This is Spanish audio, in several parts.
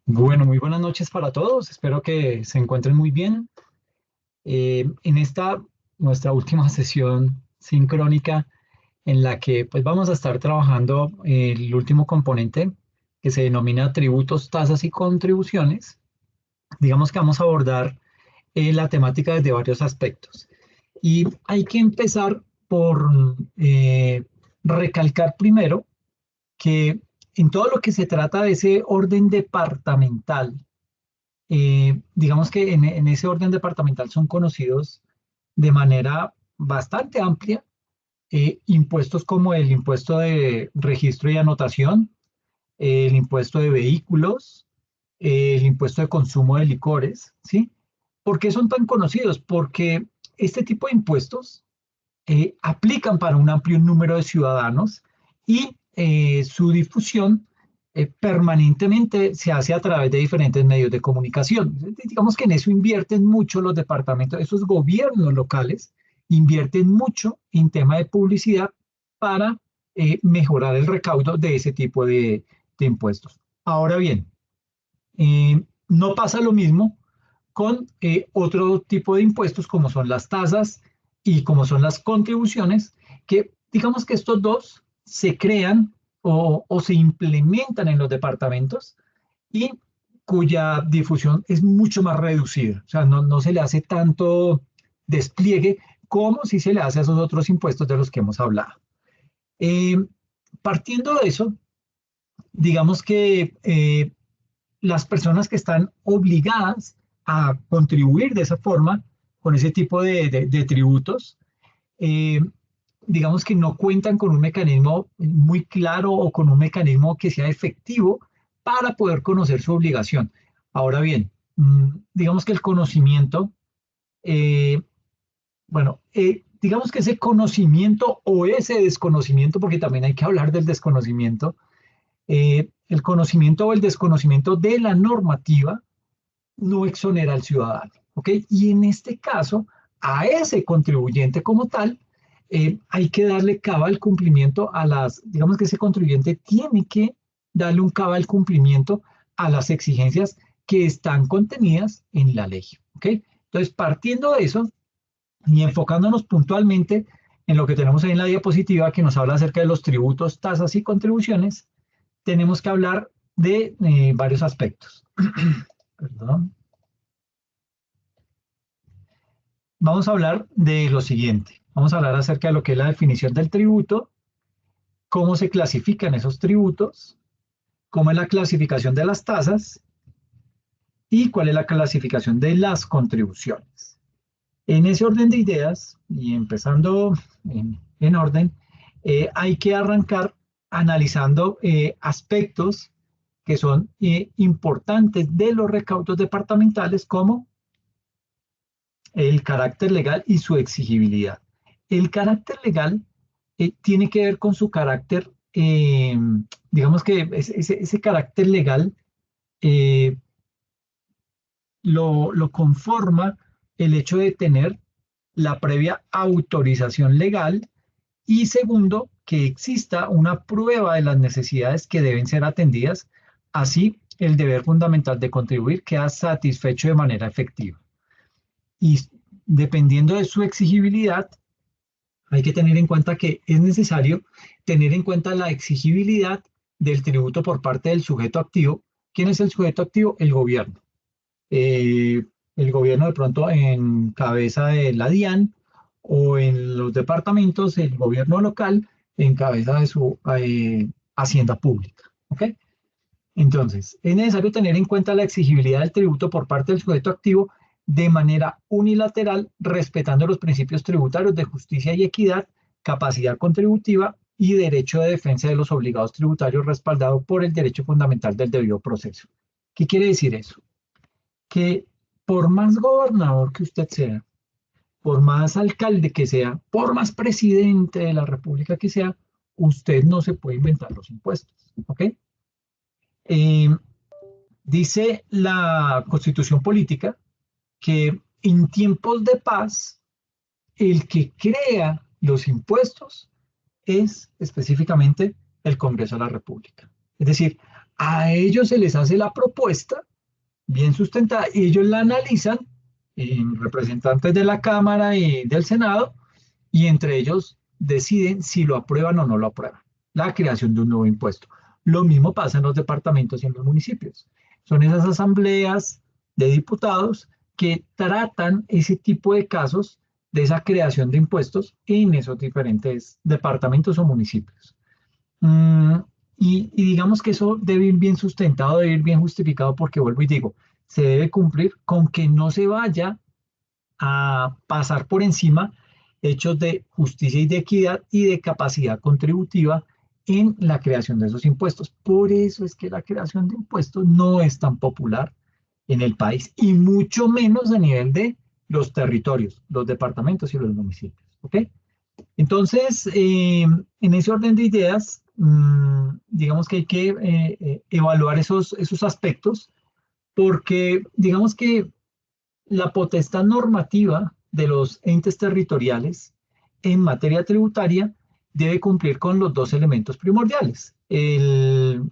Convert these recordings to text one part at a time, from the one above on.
Bueno, muy buenas noches para todos. Espero que se encuentren muy bien. En esta, nuestra última sesión sincrónica, en la que pues vamos a estar trabajando el último componente que se denomina tributos, tasas y contribuciones. Digamos que vamos a abordar la temática desde varios aspectos. Y hay que empezar por recalcar primero que en todo lo que se trata de ese orden departamental, digamos que en ese orden departamental son conocidos de manera bastante amplia impuestos como el impuesto de registro y anotación, el impuesto de vehículos, el impuesto de consumo de licores, ¿sí? ¿Por qué son tan conocidos? Porque este tipo de impuestos aplican para un amplio número de ciudadanos y su difusión permanentemente se hace a través de diferentes medios de comunicación. Digamos que en eso invierten mucho los departamentos, esos gobiernos locales invierten mucho en tema de publicidad para mejorar el recaudo de ese tipo de impuestos. Ahora bien, no pasa lo mismo con otro tipo de impuestos como son las tasas y como son las contribuciones, que digamos que estos dos se crean o se implementan en los departamentos y cuya difusión es mucho más reducida. O sea, no se le hace tanto despliegue como si se le hace a esos otros impuestos de los que hemos hablado. Eh, Partiendo de eso, digamos que las personas que están obligadas a contribuir de esa forma, con ese tipo de tributos, eh, digamos que no cuentan con un mecanismo muy claro o con un mecanismo que sea efectivo para poder conocer su obligación. Ahora bien, digamos que el conocimiento, eh, digamos que ese conocimiento o ese desconocimiento, porque también hay que hablar del desconocimiento, el conocimiento o el desconocimiento de la normativa no exonera al ciudadano, ¿ok? Y en este caso, a ese contribuyente como tal, hay que darle cabal cumplimiento a digamos que ese contribuyente tiene que darle un cabal cumplimiento a las exigencias que están contenidas en la ley, ¿ok? Entonces, partiendo de eso y enfocándonos puntualmente en lo que tenemos ahí en la diapositiva que nos habla acerca de los tributos, tasas y contribuciones, tenemos que hablar de varios aspectos. Perdón. Vamos a hablar de lo siguiente. Vamos a hablar acerca de lo que es la definición del tributo, cómo se clasifican esos tributos, cómo es la clasificación de las tasas y cuál es la clasificación de las contribuciones. En ese orden de ideas, y empezando en orden, hay que arrancar analizando aspectos que son importantes de los recaudos departamentales como el carácter legal y su exigibilidad. El carácter legal tiene que ver con su carácter, digamos que ese carácter legal eh, lo conforma el hecho de tener la previa autorización legal y segundo, que exista una prueba de las necesidades que deben ser atendidas, así el deber fundamental de contribuir queda satisfecho de manera efectiva. Y dependiendo de su exigibilidad, hay que tener en cuenta que es necesario tener en cuenta la exigibilidad del tributo por parte del sujeto activo. ¿Quién es el sujeto activo? El gobierno. Eh, el gobierno de pronto en cabeza de la DIAN o en los departamentos, el gobierno local en cabeza de su hacienda pública. ¿Ok? Entonces, es necesario tener en cuenta la exigibilidad del tributo por parte del sujeto activo de manera unilateral, respetando los principios tributarios de justicia y equidad, capacidad contributiva y derecho de defensa de los obligados tributarios respaldado por el derecho fundamental del debido proceso. ¿Qué quiere decir eso? Que por más gobernador que usted sea, por más alcalde que sea, por más presidente de la república que sea, usted no se puede inventar los impuestos. ¿Ok? Eh, Dice la Constitución Política que en tiempos de paz, el que crea los impuestos es específicamente el Congreso de la República. Es decir, A ellos se les hace la propuesta bien sustentada y ellos la analizan en representantes de la Cámara y del Senado y entre ellos deciden si lo aprueban o no lo aprueban, la creación de un nuevo impuesto. Lo mismo pasa en los departamentos y en los municipios. Son esas asambleas de diputados que tratan ese tipo de casos de esa creación de impuestos en esos diferentes departamentos o municipios. Mm, y digamos que eso debe ir bien sustentado, debe ir bien justificado, porque vuelvo y digo, se debe cumplir con que no se vaya a pasar por encima hechos de justicia y de equidad y de capacidad contributiva en la creación de esos impuestos. Por eso es que la creación de impuestos no es tan popular en el país y mucho menos a nivel de los territorios, los departamentos y los municipios. ¿Ok? Entonces, en ese orden de ideas, digamos que hay que evaluar esos aspectos porque digamos que la potestad normativa de los entes territoriales en materia tributaria debe cumplir con los dos elementos primordiales. Debe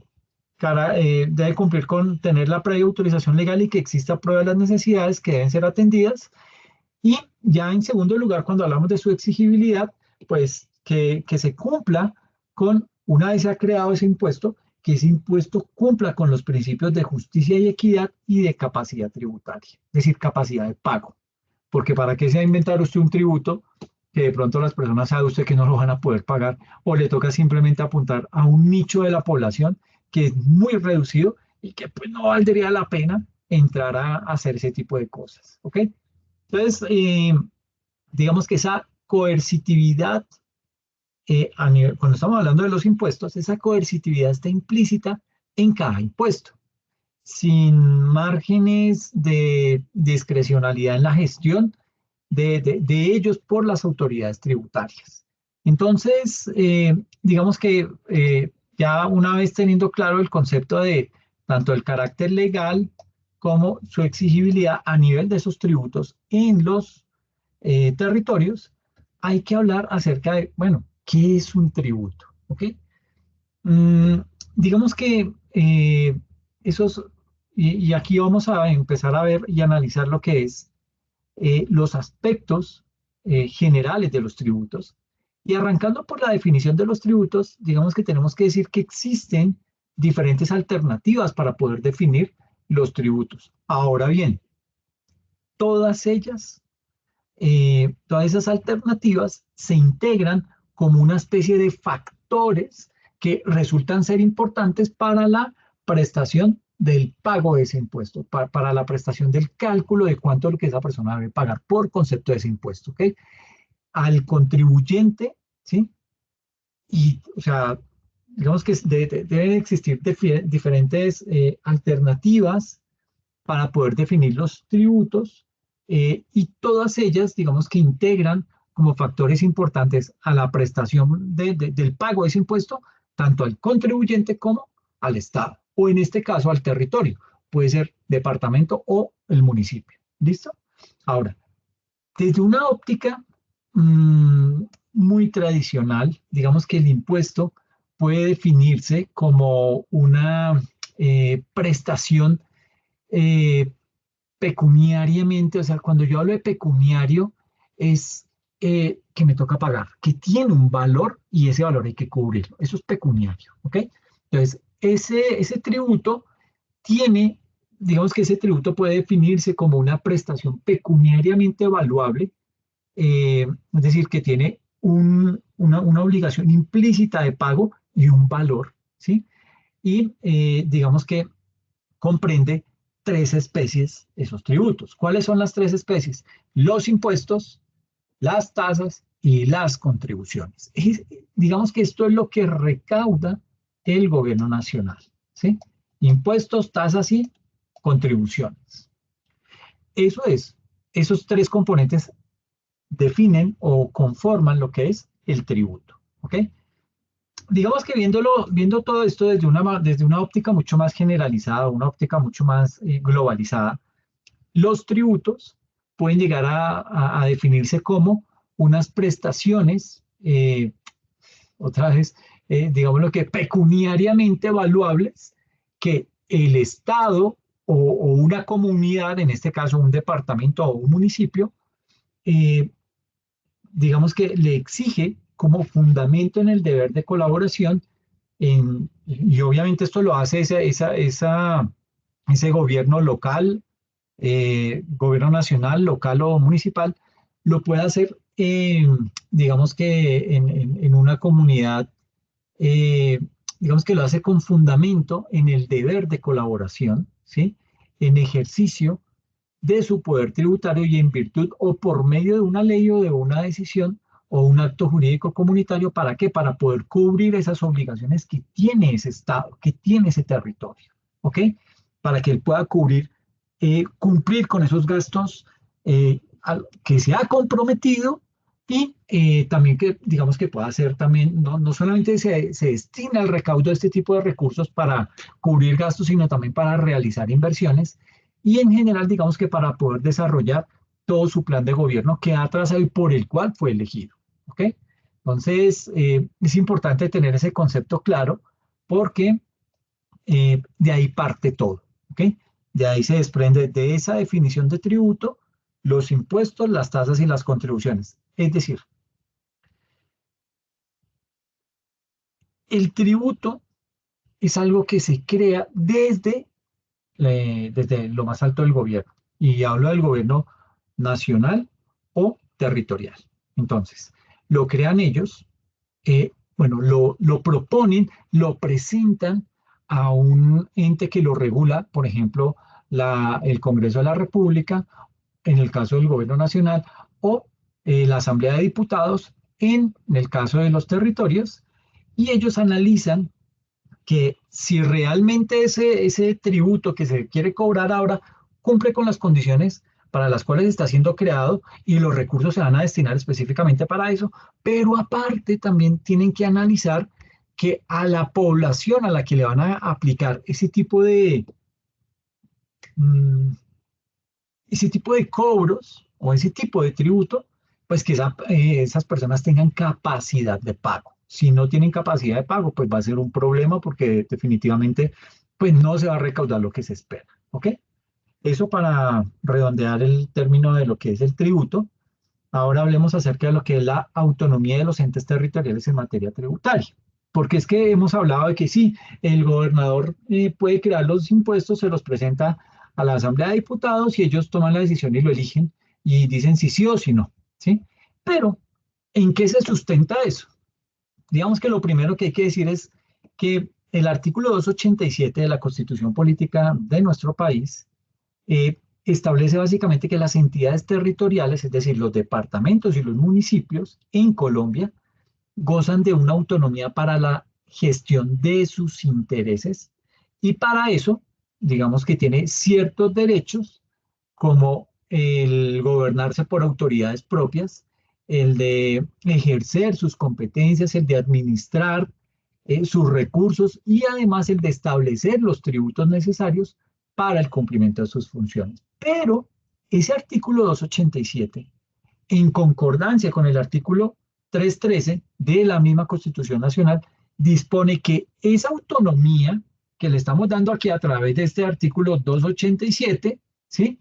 cumplir con tener la previa autorización legal y que exista prueba de las necesidades que deben ser atendidas. Y ya en segundo lugar, cuando hablamos de su exigibilidad, pues que se cumpla con, una vez se ha creado ese impuesto, que ese impuesto cumpla con los principios de justicia y equidad y de capacidad tributaria, es decir, capacidad de pago. Porque para qué se va a inventar usted un tributo que de pronto las personas saben usted que no lo van a poder pagar o le toca simplemente apuntar a un nicho de la población que es muy reducido y que pues no valdría la pena entrar a hacer ese tipo de cosas. ¿Ok? Entonces, digamos que esa coercitividad, cuando estamos hablando de los impuestos, esa coercitividad está implícita en cada impuesto, sin márgenes de discrecionalidad en la gestión de ellos por las autoridades tributarias. Entonces, digamos que ya una vez teniendo claro el concepto de tanto el carácter legal como su exigibilidad a nivel de esos tributos en los territorios, hay que hablar acerca de, bueno, ¿qué es un tributo? ¿Ok? Mm, digamos que esos, y aquí vamos a empezar a ver y analizar lo que es los aspectos generales de los tributos. Y arrancando por la definición de los tributos, digamos que tenemos que decir que existen diferentes alternativas para poder definir los tributos. Ahora bien, todas ellas todas esas alternativas se integran como una especie de factores que resultan ser importantes para la prestación del pago de ese impuesto, para la prestación del cálculo de cuánto es lo que esa persona debe pagar por concepto de ese impuesto, ¿ok? Al contribuyente, ¿sí? Y, o sea, digamos que deben existir diferentes alternativas para poder definir los tributos y todas ellas, digamos que integran como factores importantes a la prestación del pago de ese impuesto, tanto al contribuyente como al Estado, o en este caso al territorio, puede ser departamento o el municipio. ¿Listo? Ahora, desde una óptica muy tradicional, digamos que el impuesto puede definirse como una prestación eh, pecuniariamente, o sea, cuando yo hablo de pecuniario, es que me toca pagar, que tiene un valor y ese valor hay que cubrirlo. Eso es pecuniario, ¿ok? Entonces, ese tributo tiene, digamos que ese tributo puede definirse como una prestación pecuniariamente evaluable, es decir, que tiene una obligación implícita de pago y un valor, ¿sí? Y digamos que comprende tres especies esos tributos. ¿Cuáles son las tres especies? Los impuestos, las tasas y las contribuciones. Digamos que esto es lo que recauda el gobierno nacional, ¿sí? Impuestos, tasas y contribuciones. Eso es, esos tres componentes definen o conforman lo que es el tributo, ¿ok? Digamos que viendo todo esto desde una óptica mucho más generalizada, una óptica mucho más globalizada, los tributos pueden llegar a definirse como unas prestaciones, otra vez, digamos lo que pecuniariamente evaluables, que el Estado o una comunidad, en este caso un departamento o un municipio, eh, digamos que le exige como fundamento en el deber de colaboración, y obviamente esto lo hace ese gobierno local, gobierno nacional, local o municipal, lo puede hacer, digamos que en una comunidad, eh, digamos que lo hace con fundamento en el deber de colaboración, ¿sí? En ejercicio de su poder tributario y en virtud o por medio de una ley o de una decisión o un acto jurídico comunitario. ¿Para qué? Para poder cubrir esas obligaciones que tiene ese Estado, que tiene ese territorio, ¿ok? Para que él pueda cubrir, cumplir con esos gastos, que se ha comprometido, y también que, digamos, que pueda hacer también, no solamente se destina el recaudo de este tipo de recursos para cubrir gastos, sino también para realizar inversiones y en general, digamos que para poder desarrollar todo su plan de gobierno que ha trazado y por el cual fue elegido. ¿Ok? Entonces, es importante tener ese concepto claro porque de ahí parte todo. ¿Ok? De ahí se desprende de esa definición de tributo los impuestos, las tasas y las contribuciones. Es decir, el tributo es algo que se crea desde lo más alto del gobierno. Y hablo del gobierno nacional o territorial. Entonces, lo crean ellos, bueno, lo proponen, lo presentan a un ente que lo regula, por ejemplo, el Congreso de la República, en el caso del gobierno nacional, o la Asamblea de Diputados, en el caso de los territorios, y ellos analizan que si realmente ese tributo que se quiere cobrar ahora cumple con las condiciones para las cuales está siendo creado y los recursos se van a destinar específicamente para eso, pero aparte también tienen que analizar que a la población a la que le van a aplicar mm, ese tipo de cobros o ese tipo de tributo, pues que esas personas tengan capacidad de pago. Si no tienen capacidad de pago, pues va a ser un problema porque definitivamente pues no se va a recaudar lo que se espera. ¿Ok? Eso para redondear el término de lo que es el tributo. Ahora hablemos acerca de lo que es la autonomía de los entes territoriales en materia tributaria. Porque es que hemos hablado de que sí, el gobernador puede crear los impuestos, se los presenta a la Asamblea de Diputados y ellos toman la decisión y lo eligen y dicen si sí o si no, ¿sí? Pero, ¿en qué se sustenta eso? Digamos que lo primero que hay que decir es que el artículo 287 de la Constitución Política de nuestro país establece básicamente que las entidades territoriales, es decir, los departamentos y los municipios en Colombia, gozan de una autonomía para la gestión de sus intereses y para eso, digamos que tiene ciertos derechos como el gobernarse por autoridades propias, el de ejercer sus competencias, el de administrar sus recursos y además el de establecer los tributos necesarios para el cumplimiento de sus funciones. Pero ese artículo 287, en concordancia con el artículo 313 de la misma Constitución Nacional, dispone que esa autonomía que le estamos dando aquí a través de este artículo 287, ¿sí?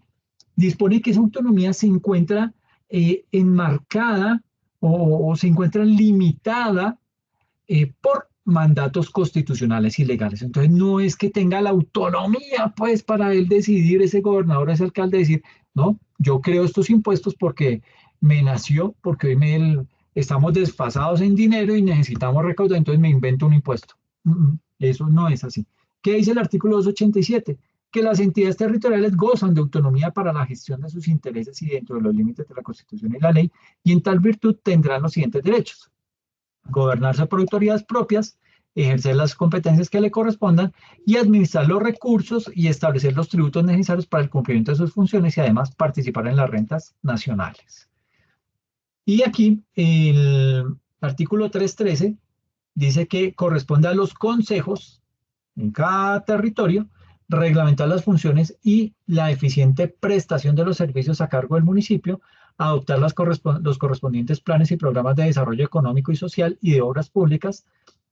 Dispone que esa autonomía se encuentra enmarcada o se encuentra limitada por mandatos constitucionales y legales. Entonces, no es que tenga la autonomía, pues, para él decidir, ese gobernador, ese alcalde, decir, no, yo creo estos impuestos porque me nació, porque hoy estamos desfasados en dinero y necesitamos recaudar, entonces me invento un impuesto. Eso no es así. ¿Qué dice el artículo 287? Que las entidades territoriales gozan de autonomía para la gestión de sus intereses y dentro de los límites de la Constitución y la ley, y en tal virtud tendrán los siguientes derechos: gobernarse por autoridades propias, ejercer las competencias que le correspondan y administrar los recursos y establecer los tributos necesarios para el cumplimiento de sus funciones y además participar en las rentas nacionales. Y aquí el artículo 313 dice que corresponde a los consejos en cada territorio reglamentar las funciones y la eficiente prestación de los servicios a cargo del municipio, adoptar los correspondientes planes y programas de desarrollo económico y social y de obras públicas,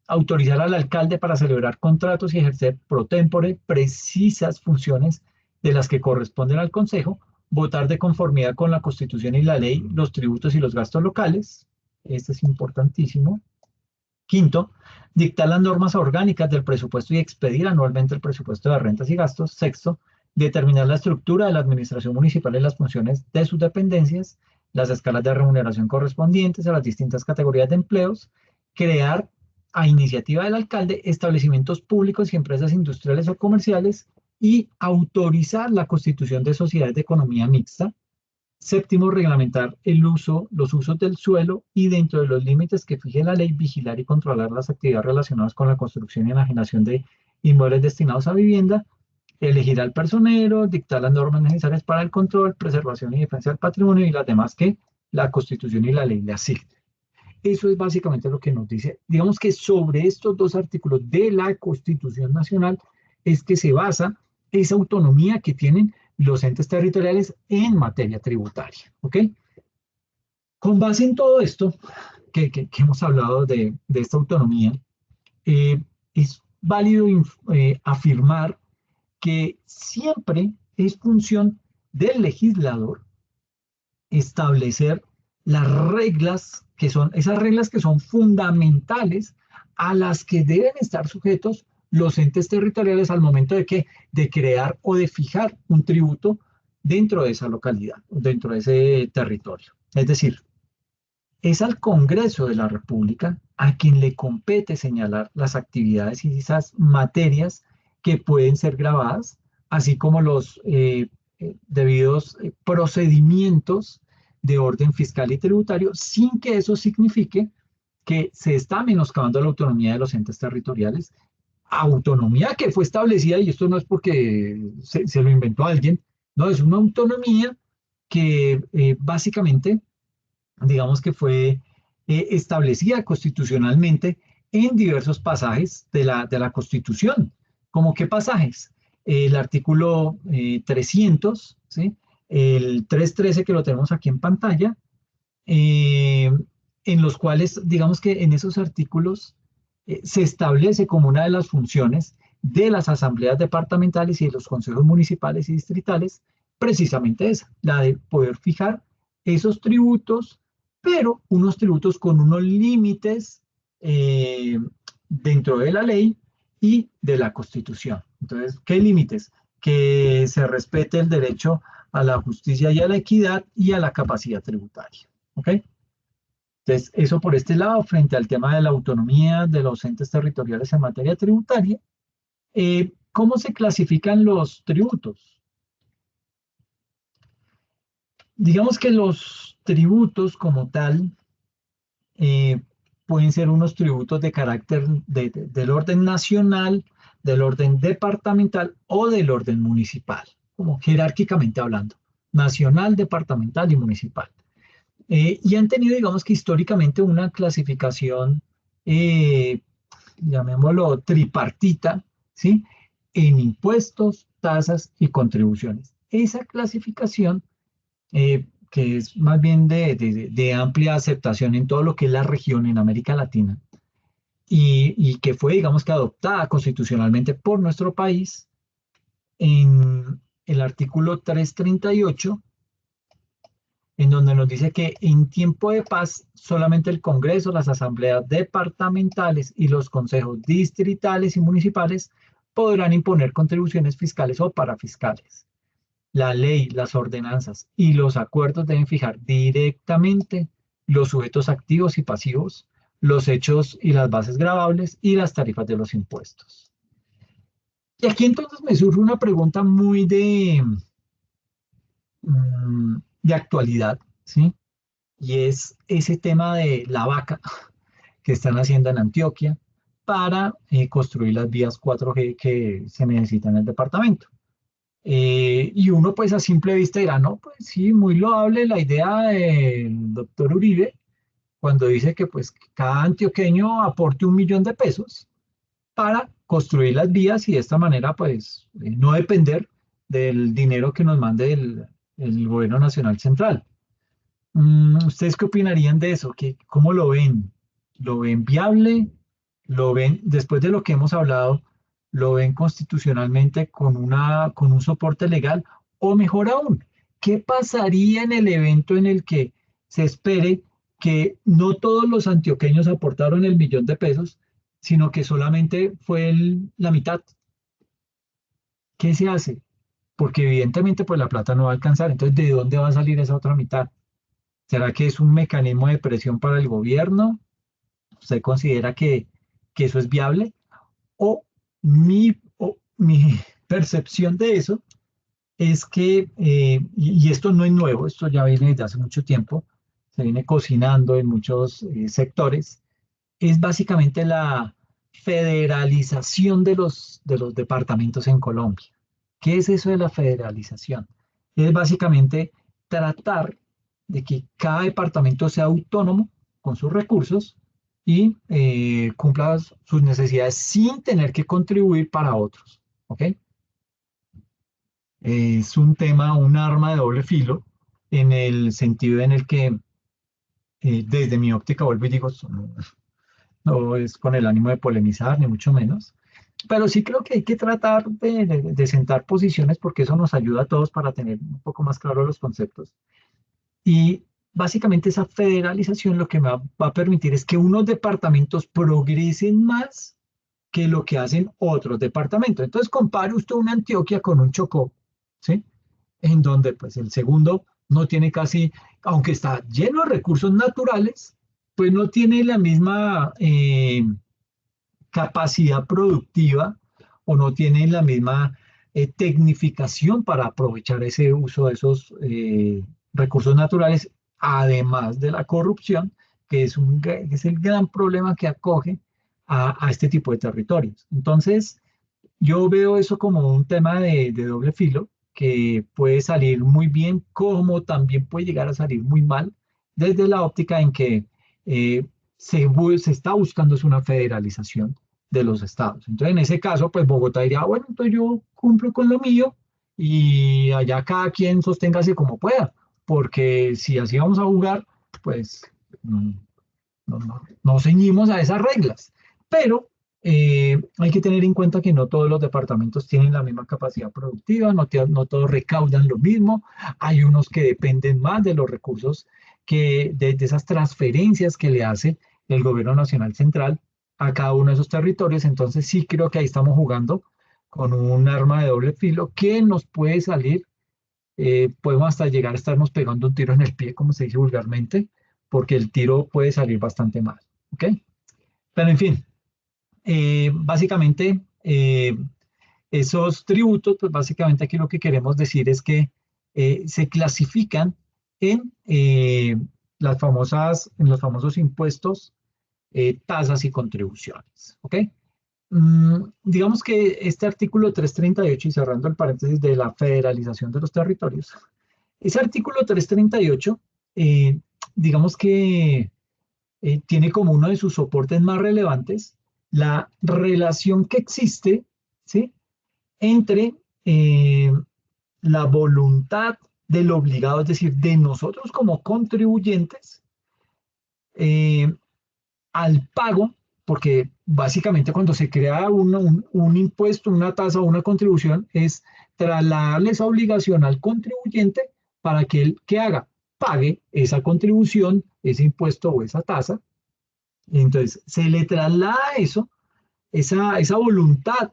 autorizar al alcalde para celebrar contratos y ejercer pro tempore precisas funciones de las que corresponden al Consejo, votar de conformidad con la Constitución y la ley los tributos y los gastos locales. Este es importantísimo. Quinto, dictar las normas orgánicas del presupuesto y expedir anualmente el presupuesto de rentas y gastos. Sexto, determinar la estructura de la administración municipal y las funciones de sus dependencias, las escalas de remuneración correspondientes a las distintas categorías de empleos, crear a iniciativa del alcalde establecimientos públicos y empresas industriales o comerciales y autorizar la constitución de sociedades de economía mixta. Séptimo, reglamentar los usos del suelo y dentro de los límites que fije la ley, vigilar y controlar las actividades relacionadas con la construcción y enajenación de inmuebles destinados a vivienda, elegir al personero, dictar las normas necesarias para el control, preservación y defensa del patrimonio y las demás que la Constitución y la ley le asignen. Eso es básicamente lo que nos dice. Digamos que sobre estos dos artículos de la Constitución Nacional es que se basa esa autonomía que tienen los entes territoriales en materia tributaria. ¿Ok? Con base en todo esto que hemos hablado de esta autonomía, es válido afirmar que siempre es función del legislador establecer las reglas esas reglas que son fundamentales a las que deben estar sujetos los entes territoriales al momento de crear o de fijar un tributo dentro de esa localidad, dentro de ese territorio. Es decir, es al Congreso de la República a quien le compete señalar las actividades y esas materias que pueden ser grabadas, así como los debidos procedimientos de orden fiscal y tributario, sin que eso signifique que se está menoscabando la autonomía de los entes territoriales, autonomía que fue establecida, y esto no es porque se lo inventó alguien, no, es una autonomía que básicamente digamos que fue establecida constitucionalmente en diversos pasajes de la Constitución. ¿Cómo qué pasajes? El artículo 300, ¿sí? El 313 que lo tenemos aquí en pantalla, eh, en los cuales, digamos que en esos artículos se establece como una de las funciones de las asambleas departamentales y de los consejos municipales y distritales, precisamente esa, la de poder fijar esos tributos, pero unos tributos con unos límites eh, dentro de la ley y de la Constitución. Entonces, ¿qué límites? Que se respete el derecho a la justicia y a la equidad y a la capacidad tributaria. ¿Ok? Entonces, eso por este lado, frente al tema de la autonomía de los entes territoriales en materia tributaria. ¿Cómo se clasifican los tributos? Digamos que los tributos como tal eh, pueden ser unos tributos de carácter del orden nacional, del orden departamental o del orden municipal, como jerárquicamente hablando, nacional, departamental y municipal. Y han tenido, digamos que históricamente, una clasificación, eh, llamémoslo tripartita, ¿sí? En impuestos, tasas y contribuciones. Esa clasificación, que es más bien de amplia aceptación en todo lo que es la región en América Latina, y que fue, digamos que adoptada constitucionalmente por nuestro país, en el artículo 338 en donde nos dice que en tiempo de paz solamente el Congreso, las asambleas departamentales y los consejos distritales y municipales podrán imponer contribuciones fiscales o parafiscales. La ley, las ordenanzas y los acuerdos deben fijar directamente los sujetos activos y pasivos, los hechos y las bases gravables y las tarifas de los impuestos. Y aquí entonces me surge una pregunta muy de actualidad, ¿sí? Y es ese tema de la vaca que están haciendo en Antioquia para construir las vías 4G que se necesitan en el departamento. Y uno pues a simple vista dirá, no, pues sí, muy loable la idea del doctor Uribe cuando dice que pues cada antioqueño aporte 1 millón de pesos para construir las vías y de esta manera pues no depender del dinero que nos mande el gobierno nacional central. ¿Ustedes qué opinarían de eso? ¿Cómo lo ven? ¿Lo ven viable? lo ven, después de lo que hemos hablado, lo ven constitucionalmente con un soporte legal, o mejor aún, ¿qué pasaría en el evento en el que se espere que no todos los antioqueños aportaron el 1.000.000 de pesos, sino que solamente fue la mitad? ¿Qué se hace? Porque evidentemente pues la plata no va a alcanzar. Entonces, ¿de dónde va a salir esa otra mitad? ¿Será que es un mecanismo de presión para el gobierno? ¿Usted considera que eso es viable? O mi percepción de eso es que, y esto no es nuevo, esto ya viene desde hace mucho tiempo, se viene cocinando en muchos sectores, es básicamente la federalización de los departamentos en Colombia. ¿Qué es eso de la federalización? Es básicamente tratar de que cada departamento sea autónomo con sus recursos y cumpla sus necesidades sin tener que contribuir para otros. ¿Ok? Es un tema, un arma de doble filo, en el sentido en el que, desde mi óptica, vuelvo y digo, no es con el ánimo de polemizar, ni mucho menos, pero sí creo que hay que tratar de sentar posiciones porque eso nos ayuda a todos para tener un poco más claros los conceptos. Y básicamente esa federalización lo que me va a permitir es que unos departamentos progresen más que lo que hacen otros departamentos. Entonces compare usted una Antioquia con un Chocó, ¿sí? En donde pues el segundo no tiene casi, aunque está lleno de recursos naturales, pues no tiene la misma capacidad productiva o no tiene la misma tecnificación para aprovechar ese uso de esos recursos naturales, además de la corrupción, que es el gran problema que acoge a este tipo de territorios. Entonces, yo veo eso como un tema de doble filo, que puede salir muy bien, como también puede llegar a salir muy mal, desde la óptica en que eh, se está buscando es una federalización de los estados. Entonces, en ese caso, pues Bogotá diría, bueno, entonces yo cumplo con lo mío y allá cada quien sosténgase como pueda, porque si así vamos a jugar, pues mm, no ceñimos a esas reglas. Pero hay que tener en cuenta que no todos los departamentos tienen la misma capacidad productiva, no todos recaudan lo mismo, hay unos que dependen más de los recursos de esas transferencias que le hace el gobierno nacional central a cada uno de esos territorios. Entonces sí creo que ahí estamos jugando con un arma de doble filo que nos puede salir, podemos hasta llegar a estarnos pegando un tiro en el pie, como se dice vulgarmente, porque el tiro puede salir bastante mal. ¿Ok? Pero en fin, básicamente, esos tributos, pues básicamente aquí lo que queremos decir es que se clasifican en, en los famosos impuestos, tasas y contribuciones. ¿Ok? Digamos que este artículo 338, y cerrando el paréntesis de la federalización de los territorios, ese artículo 338, eh, digamos que tiene como uno de sus soportes más relevantes la relación que existe, ¿sí? Entre la voluntad del obligado, es decir, de nosotros como contribuyentes, eh, al pago, porque básicamente cuando se crea un impuesto, una tasa o una contribución, es trasladarle esa obligación al contribuyente para que él, ¿qué haga? Pague esa contribución, ese impuesto o esa tasa. Entonces, se le traslada eso, esa voluntad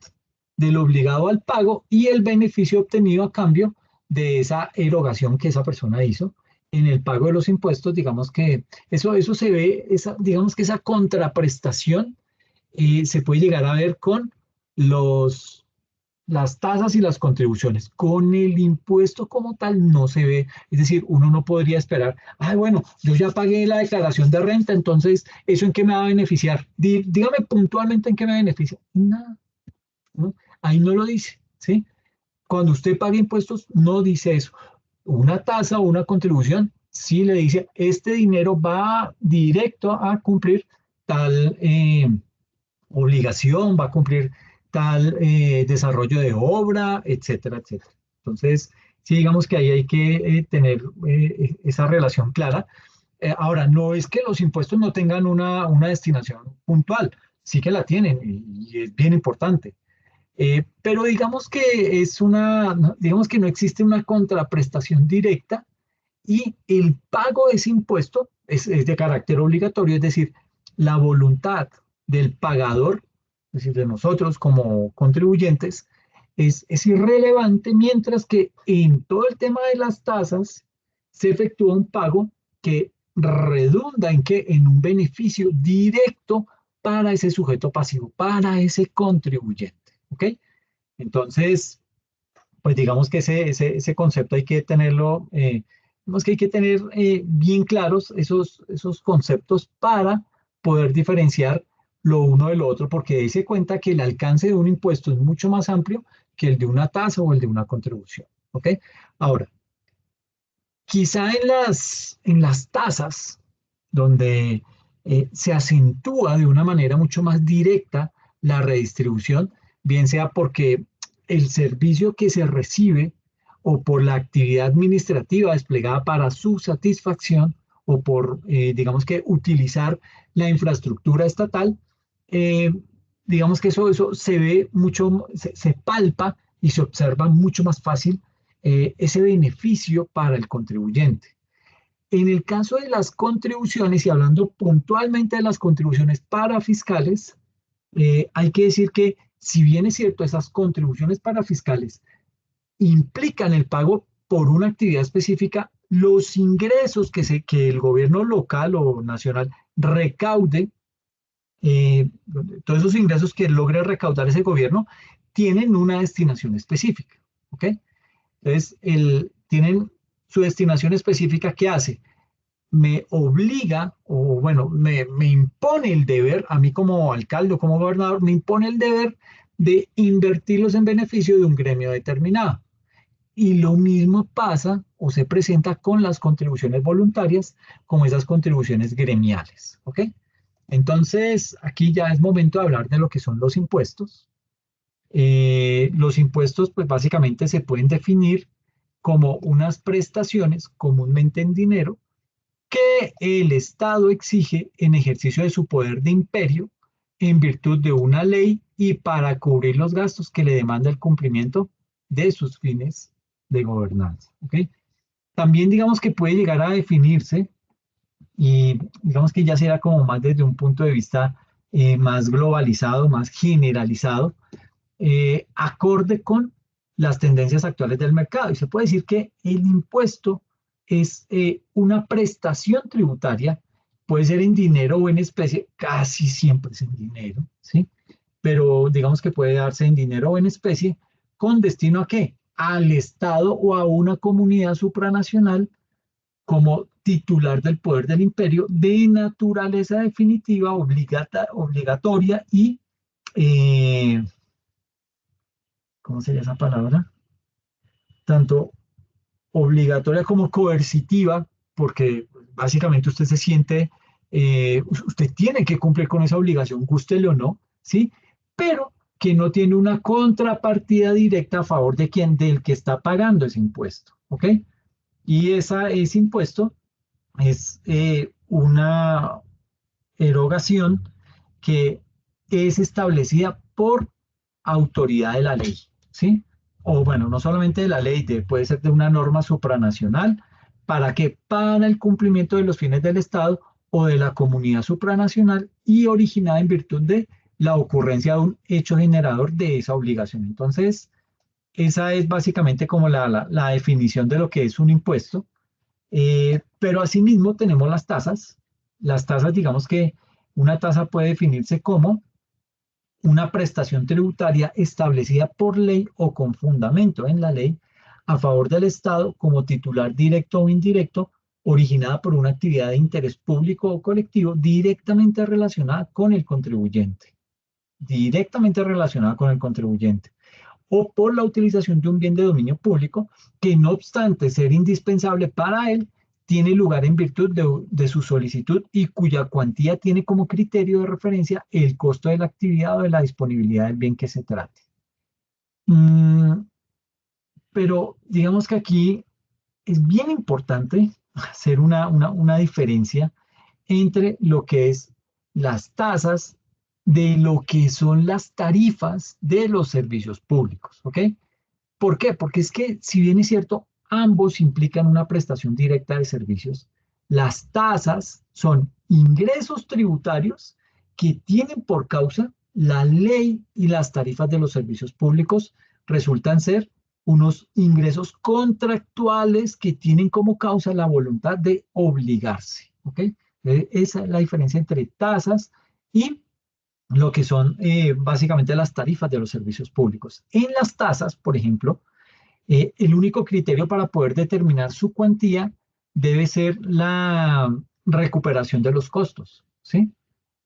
del obligado al pago y el beneficio obtenido a cambio de esa erogación que esa persona hizo en el pago de los impuestos. Digamos que eso se ve, digamos que esa contraprestación se puede llegar a ver con los, las tasas y las contribuciones. Con el impuesto como tal no se ve, es decir, uno no podría esperar, ay, bueno, yo ya pagué la declaración de renta, entonces, ¿eso en qué me va a beneficiar? Dígame puntualmente en qué me beneficia. Nada, ¿no? Ahí no lo dice, ¿sí? Cuando usted paga impuestos, no dice eso. Una tasa o una contribución, sí le dice, este dinero va directo a cumplir tal obligación, va a cumplir tal desarrollo de obra, etcétera, etcétera. Entonces, sí, digamos que ahí hay que tener esa relación clara. Ahora, no es que los impuestos no tengan una destinación puntual. sí que la tienen y es bien importante. Pero digamos que digamos que no existe una contraprestación directa y el pago de ese impuesto es de carácter obligatorio, es decir, la voluntad del pagador, es decir, de nosotros como contribuyentes, es irrelevante, mientras que en todo el tema de las tasas se efectúa un pago que redunda en que en un beneficio directo para ese sujeto pasivo, para ese contribuyente. ¿Ok? Entonces, pues digamos que ese concepto hay que tenerlo, digamos que hay que tener bien claros esos conceptos para poder diferenciar lo uno de lo otro, porque dése cuenta que el alcance de un impuesto es mucho más amplio que el de una tasa o el de una contribución. ¿Ok? Ahora, quizá en las tasas, donde se acentúa de una manera mucho más directa la redistribución, bien sea porque el servicio que se recibe o por la actividad administrativa desplegada para su satisfacción o por, digamos que, utilizar la infraestructura estatal, eh, digamos que eso se ve mucho, se palpa y se observa mucho más fácil ese beneficio para el contribuyente. En el caso de las contribuciones, y hablando puntualmente de las contribuciones parafiscales, hay que decir que si bien es cierto, esas contribuciones parafiscales implican el pago por una actividad específica, los ingresos que el gobierno local o nacional recaude, todos esos ingresos que logre recaudar ese gobierno, tienen una destinación específica. ¿Ok? Entonces, tienen su destinación específica que hace, me obliga, o bueno, me impone el deber, a mí como alcalde o como gobernador, me impone el deber de invertirlos en beneficio de un gremio determinado. Y lo mismo pasa o se presenta con las contribuciones voluntarias, como esas contribuciones gremiales. ¿Ok? Entonces, aquí ya es momento de hablar de lo que son los impuestos. Los impuestos, pues básicamente se pueden definir como unas prestaciones comúnmente en dinero que el Estado exige en ejercicio de su poder de imperio en virtud de una ley y para cubrir los gastos que le demanda el cumplimiento de sus fines de gobernanza. ¿Ok? También digamos que puede llegar a definirse, y digamos que ya será como más desde un punto de vista más globalizado, más generalizado, acorde con las tendencias actuales del mercado. Y se puede decir que el impuesto es una prestación tributaria, puede ser en dinero o en especie, casi siempre es en dinero, ¿sí? Pero digamos que puede darse en dinero o en especie, ¿con destino a qué? Al Estado o a una comunidad supranacional como titular del poder del imperio de naturaleza definitiva, obligatoria y, eh, ¿cómo sería esa palabra? Tanto obligatoria como coercitiva, porque básicamente usted se siente, usted tiene que cumplir con esa obligación, gústele o no, ¿sí? Pero que no tiene una contrapartida directa a favor de quien, del que está pagando ese impuesto, ¿ok? Y ese impuesto es una erogación que es establecida por autoridad de la ley, ¿sí? O bueno, no solamente de la ley, puede ser de una norma supranacional, ¿para qué? Para el cumplimiento de los fines del Estado o de la comunidad supranacional y originada en virtud de la ocurrencia de un hecho generador de esa obligación. Entonces, esa es básicamente como la definición de lo que es un impuesto. Pero asimismo tenemos las tasas. Las tasas, digamos que una tasa puede definirse como una prestación tributaria establecida por ley o con fundamento en la ley a favor del Estado como titular directo o indirecto, originada por una actividad de interés público o colectivo directamente relacionada con el contribuyente. Directamente relacionada con el contribuyente o por la utilización de un bien de dominio público que no obstante ser indispensable para él, tiene lugar en virtud de su solicitud y cuya cuantía tiene como criterio de referencia el costo de la actividad o de la disponibilidad del bien que se trate. Mm, pero digamos que aquí es bien importante hacer una diferencia entre lo que es las tasas de lo que son las tarifas de los servicios públicos, ¿ok? ¿Por qué? Porque es que, si bien es cierto, ambos implican una prestación directa de servicios, las tasas son ingresos tributarios que tienen por causa la ley, y las tarifas de los servicios públicos resultan ser unos ingresos contractuales que tienen como causa la voluntad de obligarse, ¿ok? Esa es la diferencia entre tasas y lo que son básicamente las tarifas de los servicios públicos. En las tasas, por ejemplo, el único criterio para poder determinar su cuantía debe ser la recuperación de los costos, ¿sí?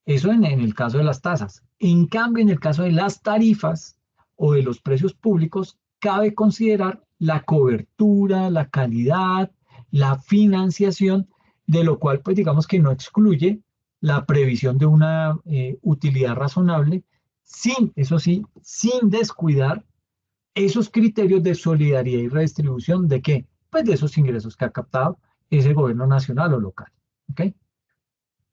Eso en el caso de las tasas. En cambio, en el caso de las tarifas o de los precios públicos, cabe considerar la cobertura, la calidad, la financiación, de lo cual, pues digamos que no excluye la previsión de una utilidad razonable, sin, eso sí, sin descuidar esos criterios de solidaridad y redistribución de qué, pues de esos ingresos que ha captado ese gobierno nacional o local. ¿Ok?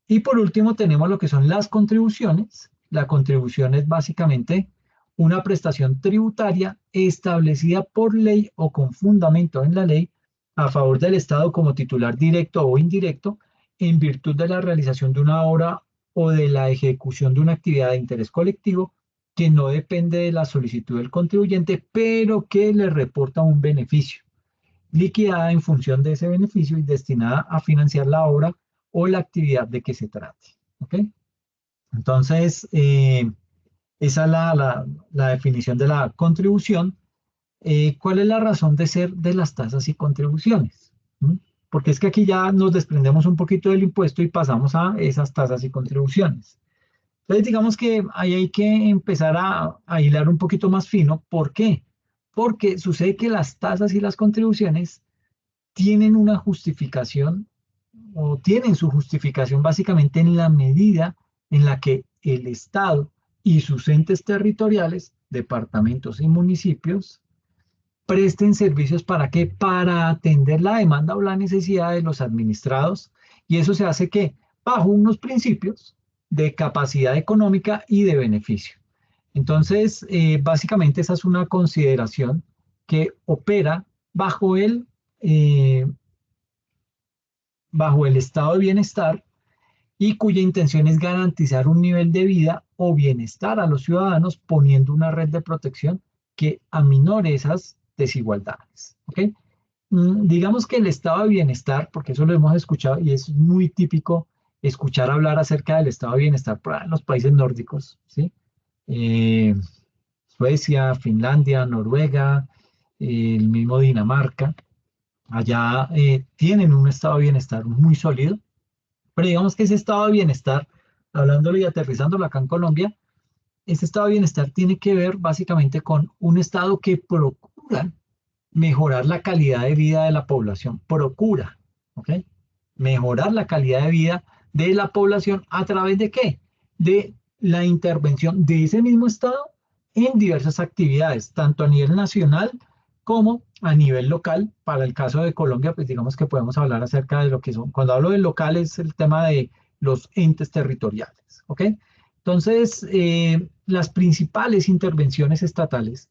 Y por último tenemos lo que son las contribuciones. La contribución es básicamente una prestación tributaria establecida por ley o con fundamento en la ley a favor del Estado como titular directo o indirecto en virtud de la realización de una obra o de la ejecución de una actividad de interés colectivo que no depende de la solicitud del contribuyente, pero que le reporta un beneficio, liquidada en función de ese beneficio y destinada a financiar la obra o la actividad de que se trate. ¿Ok? Entonces, esa es la definición de la contribución. ¿Cuál es la razón de ser de las tasas y contribuciones? ¿Mm? Porque es que aquí ya nos desprendemos un poquito del impuesto y pasamos a esas tasas y contribuciones. Entonces, digamos que ahí hay que empezar a hilar un poquito más fino. ¿Por qué? Porque sucede que las tasas y las contribuciones tienen una justificación, o tienen su justificación básicamente en la medida en la que el Estado y sus entes territoriales, departamentos y municipios, presten servicios para qué, para atender la demanda o la necesidad de los administrados, y eso se hace que bajo unos principios de capacidad económica y de beneficio. Entonces, básicamente esa es una consideración que opera bajo eh, bajo el estado de bienestar, y cuya intención es garantizar un nivel de vida o bienestar a los ciudadanos, poniendo una red de protección que aminore esas desigualdades. ¿Ok? Digamos que el estado de bienestar, porque eso lo hemos escuchado y es muy típico escuchar hablar acerca del estado de bienestar en los países nórdicos, ¿sí? Eh, Suecia, Finlandia, Noruega, el mismo Dinamarca, allá tienen un estado de bienestar muy sólido, pero digamos que ese estado de bienestar, hablándolo y aterrizándolo acá en Colombia, ese estado de bienestar tiene que ver básicamente con un estado que procura mejorar la calidad de vida de la población, procura, ¿ok? Mejorar la calidad de vida de la población a través de qué? De la intervención de ese mismo estado en diversas actividades, tanto a nivel nacional como a nivel local. Para el caso de Colombia, pues digamos que podemos hablar acerca de lo que son, cuando hablo de local es el tema de los entes territoriales, ¿ok? Entonces, las principales intervenciones estatales,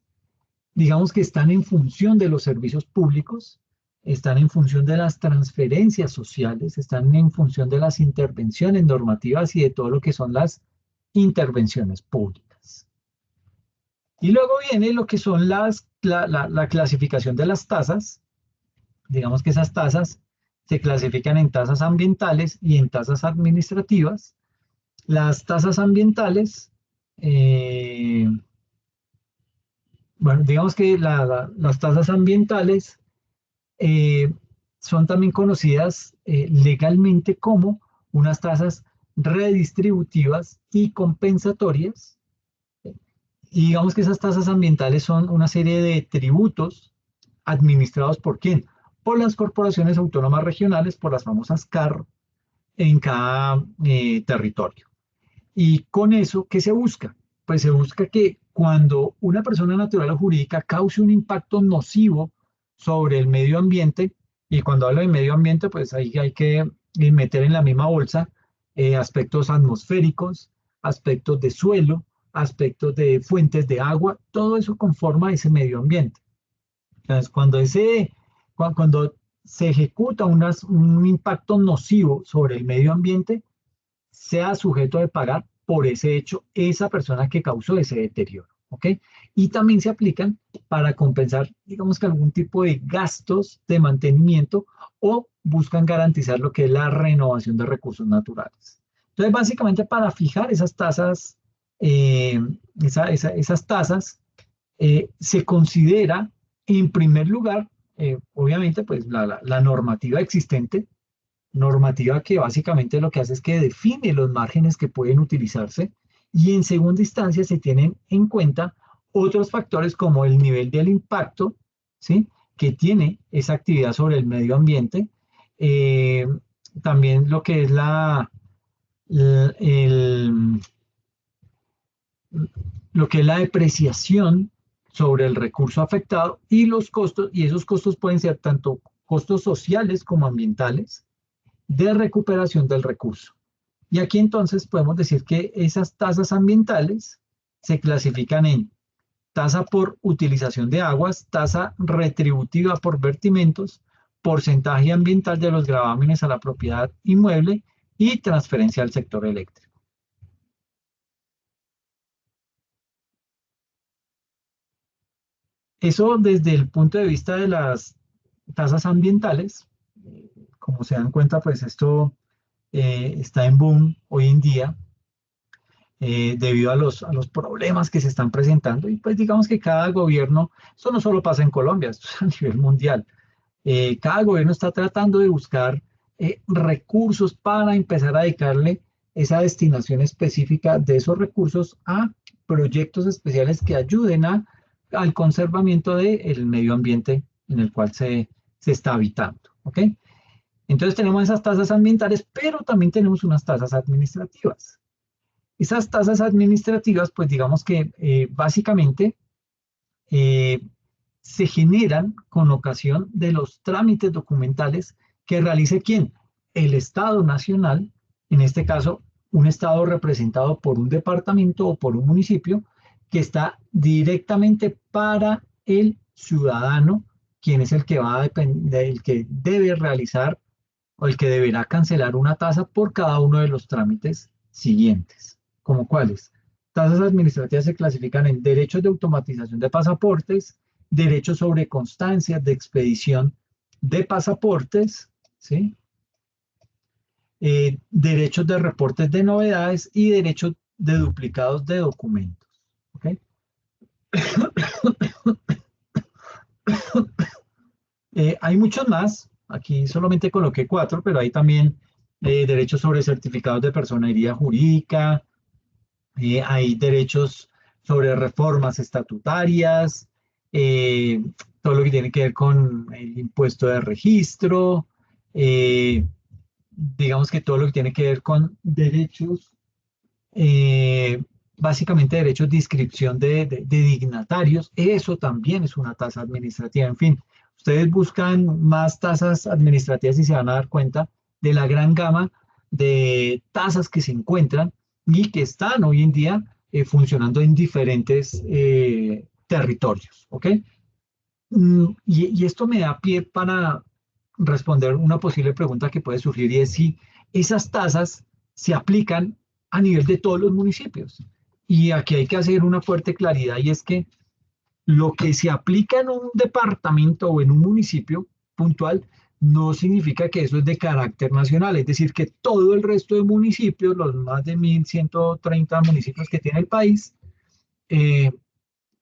digamos que están en función de los servicios públicos, están en función de las transferencias sociales, están en función de las intervenciones normativas y de todo lo que son las intervenciones públicas. Y luego viene lo que son la clasificación de las tasas. Digamos que esas tasas se clasifican en tasas ambientales y en tasas administrativas. Las tasas ambientales, eh, bueno, digamos que las tasas ambientales eh, son también conocidas legalmente como unas tasas redistributivas y compensatorias. Y digamos que esas tasas ambientales son una serie de tributos administrados ¿por quién? Por las corporaciones autónomas regionales, por las famosas CAR en cada territorio. Y con eso, ¿qué se busca? Pues se busca que cuando una persona natural o jurídica cause un impacto nocivo sobre el medio ambiente, y cuando hablo de medio ambiente, pues ahí hay que meter en la misma bolsa aspectos atmosféricos, aspectos de suelo, aspectos de fuentes de agua, todo eso conforma ese medio ambiente. Entonces, cuando se ejecuta un impacto nocivo sobre el medio ambiente, sea sujeto de pagar por ese hecho esa persona que causó ese deterioro, ¿ok? Y también se aplican para compensar, digamos que algún tipo de gastos de mantenimiento o buscan garantizar lo que es la renovación de recursos naturales. Entonces, básicamente para fijar esas tasas, eh, esas tasas, se considera en primer lugar, obviamente, pues la normativa existente, normativa que básicamente lo que hace es que define los márgenes que pueden utilizarse y en segunda instancia se tienen en cuenta otros factores como el nivel del impacto, ¿sí? Que tiene esa actividad sobre el medio ambiente, eh, también lo que es la- el- lo que es la depreciación sobre el recurso afectado y los costos, y esos costos pueden ser tanto costos sociales como ambientales de recuperación del recurso. Y aquí entonces podemos decir que esas tasas ambientales se clasifican en tasa por utilización de aguas, tasa retributiva por vertimentos, porcentaje ambiental de los gravámenes a la propiedad inmueble y transferencia al sector eléctrico. Eso desde el punto de vista de las tasas ambientales, como se dan cuenta, pues esto está en boom hoy en día debido a los problemas que se están presentando. Y pues digamos que cada gobierno, esto no solo pasa en Colombia, esto es a nivel mundial, cada gobierno está tratando de buscar recursos para empezar a dedicarle esa destinación específica de esos recursos a proyectos especiales que ayuden al conservamiento del medio ambiente en el cual se está habitando. ¿Ok? Entonces tenemos esas tasas ambientales, pero también tenemos unas tasas administrativas. Esas tasas administrativas, pues digamos que básicamente eh, se generan con ocasión de los trámites documentales que realice quién? El Estado Nacional, en este caso, un Estado representado por un departamento o por un municipio que está directamente para el ciudadano, quien es el que va a depender, el que debe realizar o el que deberá cancelar una tasa por cada uno de los trámites siguientes. ¿Como cuáles? Tasas administrativas se clasifican en derechos de automatización de pasaportes, derechos sobre constancias de expedición de pasaportes, ¿sí? Derechos de reportes de novedades y derechos de duplicados de documentos. ¿Ok? Hay muchos más, aquí solamente coloqué cuatro, pero hay también derechos sobre certificados de personería jurídica, hay derechos sobre reformas estatutarias, eh, todo lo que tiene que ver con el impuesto de registro, eh, digamos que todo lo que tiene que ver con derechos, eh, básicamente derechos de inscripción de dignatarios, eso también es una tasa administrativa. En fin, ustedes buscan más tasas administrativas y se van a dar cuenta de la gran gama de tasas que se encuentran y que están hoy en día funcionando en diferentes territorios. ¿Ok? Y esto me da pie para responder una posible pregunta que puede surgir y es si esas tasas se aplican a nivel de todos los municipios. Y aquí hay que hacer una fuerte claridad y es que lo que se aplica en un departamento o en un municipio puntual no significa que eso es de carácter nacional, es decir, que todo el resto de municipios, los más de 1.130 municipios que tiene el país, eh,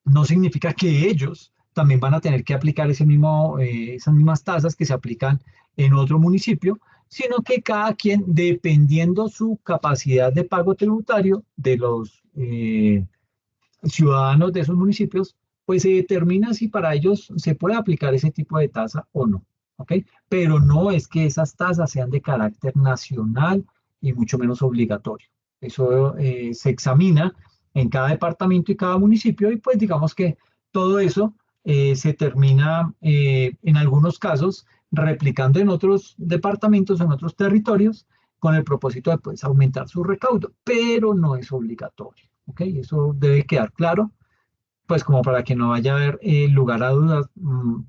no significa que ellos también van a tener que aplicar esas mismas tasas que se aplican en otro municipio, sino que cada quien, dependiendo su capacidad de pago tributario de los ciudadanos de esos municipios, pues se determina si para ellos se puede aplicar ese tipo de tasa o no. ¿Ok? Pero no es que esas tasas sean de carácter nacional y mucho menos obligatorio. Eso se examina en cada departamento y cada municipio y pues digamos que todo eso se termina en algunos casos replicando en otros departamentos, en otros territorios con el propósito de pues, aumentar su recaudo, pero no es obligatorio. ¿Ok? Eso debe quedar claro, pues como para que no vaya a haber lugar a dudas,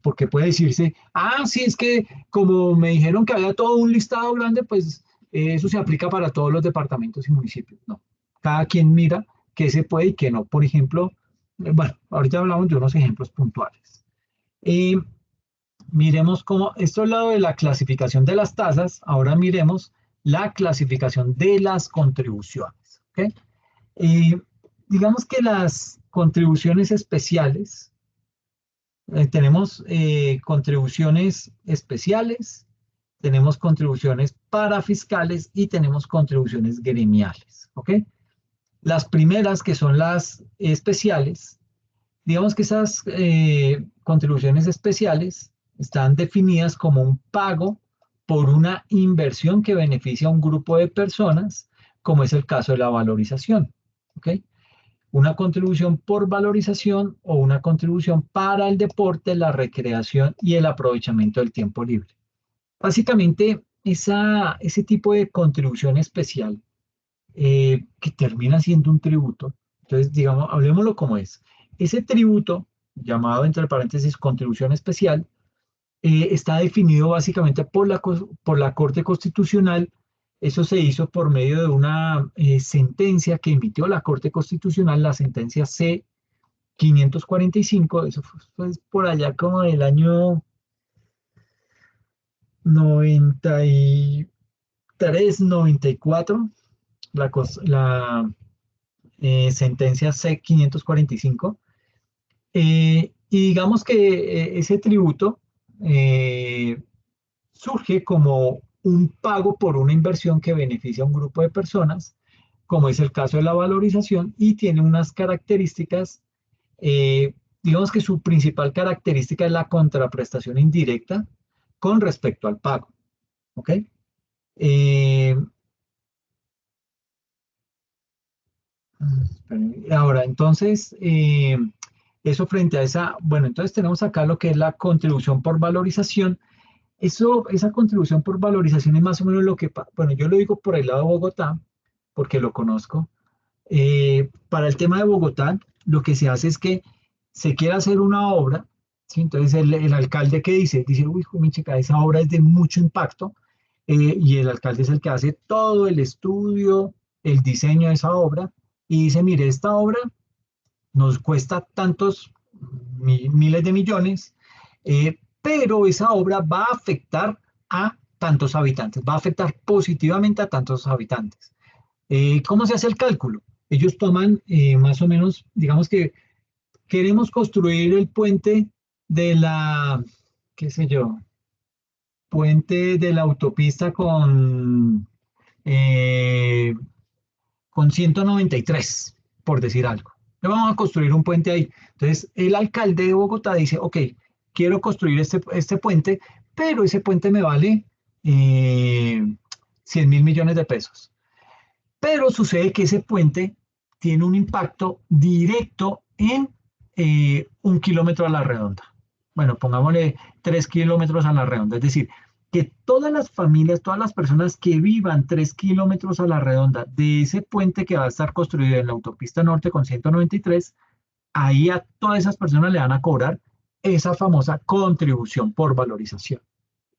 porque puede decirse, ah, sí, es que como me dijeron que había todo un listado grande, pues eso se aplica para todos los departamentos y municipios. No, cada quien mira qué se puede y qué no. Por ejemplo, bueno, ahorita hablamos de unos ejemplos puntuales. Eh, Miremos cómo, esto es lo de la clasificación de las tasas, ahora miremos la clasificación de las contribuciones. ¿Ok? Eh, digamos que las contribuciones especiales, tenemos contribuciones especiales, tenemos contribuciones parafiscales y tenemos contribuciones gremiales. ¿Ok? Las primeras, que son las especiales, digamos que esas contribuciones especiales están definidas como un pago por una inversión que beneficia a un grupo de personas, como es el caso de la valorización. ¿Ok? Una contribución por valorización o una contribución para el deporte, la recreación y el aprovechamiento del tiempo libre. Básicamente, ese tipo de contribución especial que termina siendo un tributo, entonces, digamos, hablemoslo como es. Ese tributo, llamado entre paréntesis contribución especial, está definido básicamente por la Corte Constitucional. Eso se hizo por medio de una sentencia que emitió la Corte Constitucional, la sentencia C-545. Eso fue por allá como del año 93, 94, la sentencia C-545. Y digamos que ese tributo eh, surge como un pago por una inversión que beneficia a un grupo de personas, como es el caso de la valorización, y tiene unas características, digamos que su principal característica es la contraprestación indirecta con respecto al pago. ¿Ok? Eh, Ahora, entonces, eso frente a esa, bueno, entonces tenemos acá lo que es la contribución por valorización. Esa contribución por valorización es más o menos lo que, bueno, yo lo digo por el lado de Bogotá, porque lo conozco. Para el tema de Bogotá, lo que se hace es que se quiere hacer una obra, ¿sí? Entonces el alcalde que dice, uy, mi chica, esa obra es de mucho impacto, y el alcalde es el que hace todo el estudio, el diseño de esa obra, y dice, mire, esta obra nos cuesta tantos miles de millones, pero esa obra va a afectar a tantos habitantes, va a afectar positivamente a tantos habitantes. ¿Cómo se hace el cálculo? Ellos toman más o menos, digamos que queremos construir el puente de la, qué sé yo, puente de la autopista eh, con 193, por decir algo. Le vamos a construir un puente ahí. Entonces, el alcalde de Bogotá dice, ok, quiero construir este puente, pero ese puente me vale 100.000 millones de pesos. Pero sucede que ese puente tiene un impacto directo en 1 kilómetro a la redonda. Bueno, pongámosle 3 kilómetros a la redonda. Es decir, que todas las familias, todas las personas que vivan 3 kilómetros a la redonda de ese puente que va a estar construido en la autopista norte con 193, ahí a todas esas personas le van a cobrar esa famosa contribución por valorización.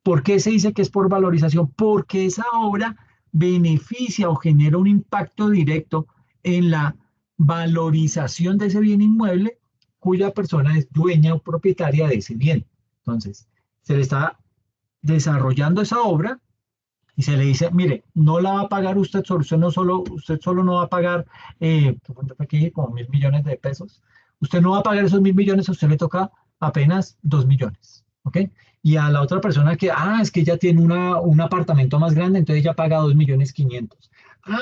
¿Por qué se dice que es por valorización? Porque esa obra beneficia o genera un impacto directo en la valorización de ese bien inmueble cuya persona es dueña o propietaria de ese bien. Entonces, se le está desarrollando esa obra y se le dice, mire, no la va a pagar usted solo, usted solo no va a pagar, ¿cuánto fue aquí? Como 1.000 millones de pesos. Usted no va a pagar esos 1.000 millones, a usted le toca apenas 2 millones, ¿ok? Y a la otra persona que, es que ella tiene un apartamento más grande, entonces ella paga 2.500.000.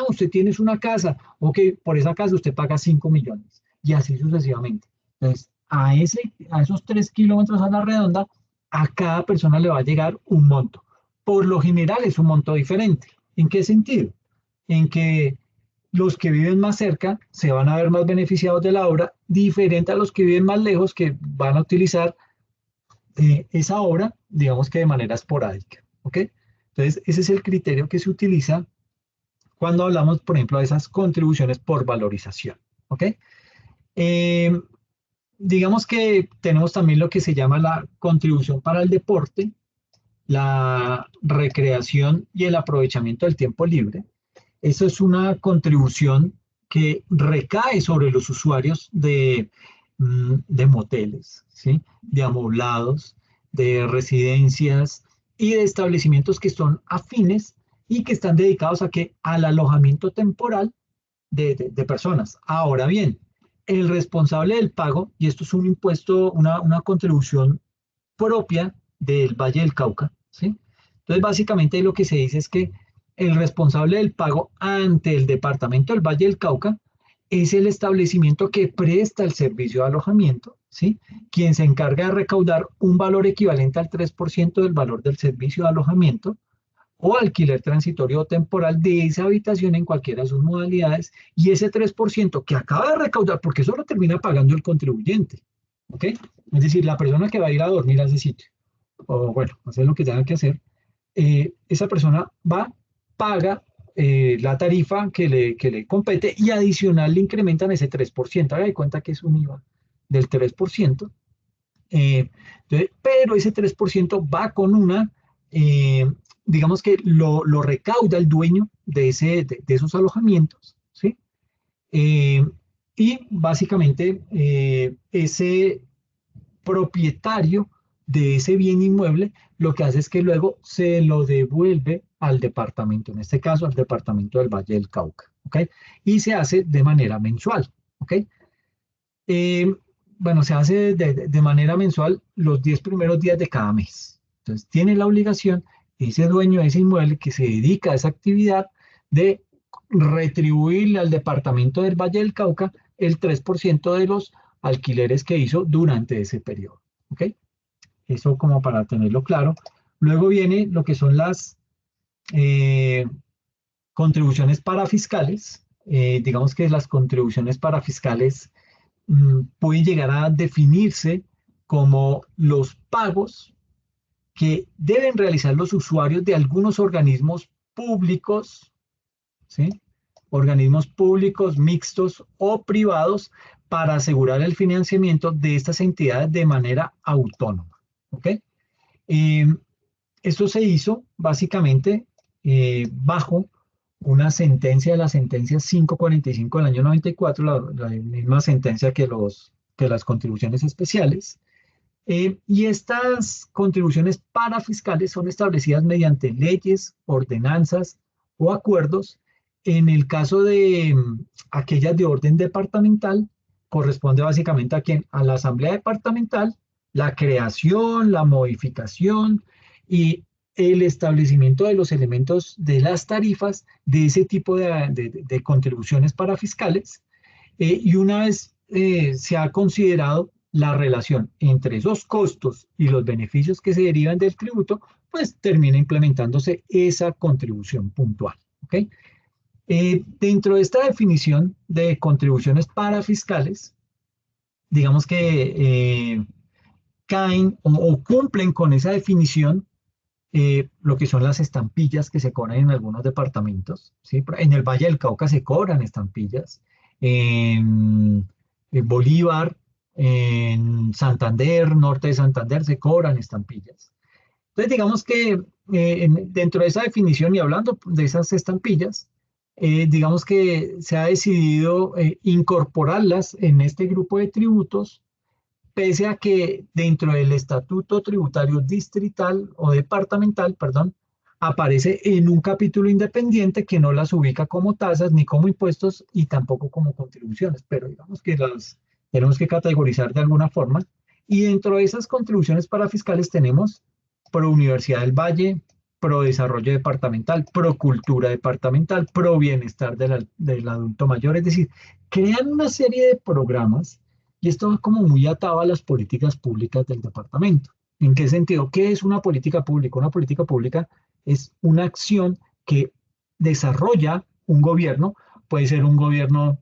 Usted tiene una casa, ok, por esa casa usted paga 5 millones, y así sucesivamente. Entonces, a esos 3 kilómetros a la redonda, a cada persona le va a llegar un monto. Por lo general es un monto diferente. ¿En qué sentido? En que los que viven más cerca se van a ver más beneficiados de la obra, diferente a los que viven más lejos, que van a utilizar esa obra, digamos que de manera esporádica. ¿Ok? Entonces, ese es el criterio que se utiliza cuando hablamos, por ejemplo, de esas contribuciones por valorización. ¿Ok? Eh, digamos que tenemos también lo que se llama la contribución para el deporte, la recreación y el aprovechamiento del tiempo libre. Eso es una contribución que recae sobre los usuarios de moteles, ¿sí? De amoblados, de residencias y de establecimientos que son afines y que están dedicados a que, al alojamiento temporal de personas. Ahora bien, el responsable del pago, y esto es un impuesto, una contribución propia del Valle del Cauca, ¿sí? Entonces, básicamente lo que se dice es que el responsable del pago ante el departamento del Valle del Cauca es el establecimiento que presta el servicio de alojamiento, ¿sí? Quien se encarga de recaudar un valor equivalente al 3% del valor del servicio de alojamiento o alquiler transitorio o temporal de esa habitación en cualquiera de sus modalidades, y ese 3% que acaba de recaudar, porque eso lo termina pagando el contribuyente, ¿ok? Es decir, la persona que va a ir a dormir a ese sitio, o bueno, hacer lo que tenga que hacer, esa persona va, paga la tarifa que le compete y adicional le incrementan ese 3%. Haga de cuenta que es un IVA del 3%. Pero ese 3% va con eh, digamos que lo recauda el dueño de esos alojamientos, ¿sí? Eh, y básicamente ese propietario de ese bien inmueble lo que hace es que luego se lo devuelve al departamento, en este caso al departamento del Valle del Cauca, ¿ok? Y se hace de manera mensual, ¿ok? Eh, bueno, se hace de manera mensual los 10 primeros días de cada mes. Entonces, tiene la obligación ese dueño de ese inmueble que se dedica a esa actividad de retribuirle al departamento del Valle del Cauca el 3% de los alquileres que hizo durante ese periodo. ¿Ok? Eso como para tenerlo claro. Luego viene lo que son las eh, contribuciones parafiscales. Digamos que las contribuciones parafiscales pueden llegar a definirse como los pagos que deben realizar los usuarios de algunos organismos públicos, ¿sí? Organismos públicos, mixtos o privados para asegurar el financiamiento de estas entidades de manera autónoma. ¿Ok? Eh, Esto se hizo básicamente bajo una sentencia de la sentencia 545 del año 94, la misma sentencia que las contribuciones especiales. Y estas contribuciones parafiscales son establecidas mediante leyes, ordenanzas o acuerdos. En el caso de aquellas de orden departamental, corresponde básicamente a quién, a la asamblea departamental, la creación, la modificación y el establecimiento de los elementos de las tarifas de ese tipo de contribuciones parafiscales. Y una vez se ha considerado la relación entre esos costos y los beneficios que se derivan del tributo, pues termina implementándose esa contribución puntual. ¿Ok? Dentro de esta definición de contribuciones parafiscales, digamos que caen o cumplen con esa definición lo que son las estampillas que se cobran en algunos departamentos, ¿sí? En el Valle del Cauca se cobran estampillas, en Bolívar, en Santander, norte de Santander, se cobran estampillas. Entonces, digamos que dentro de esa definición y hablando de esas estampillas, digamos que se ha decidido incorporarlas en este grupo de tributos, pese a que dentro del estatuto tributario distrital o departamental, perdón, aparece en un capítulo independiente que no las ubica como tasas ni como impuestos y tampoco como contribuciones, pero digamos que las tenemos que categorizar de alguna forma. Y dentro de esas contribuciones parafiscales tenemos pro Universidad del Valle, pro desarrollo departamental, pro cultura departamental, pro bienestar del adulto mayor, es decir, crean una serie de programas y esto va como muy atado a las políticas públicas del departamento. ¿En qué sentido? ¿Qué es una política pública? Una política pública es una acción que desarrolla un gobierno, puede ser un gobierno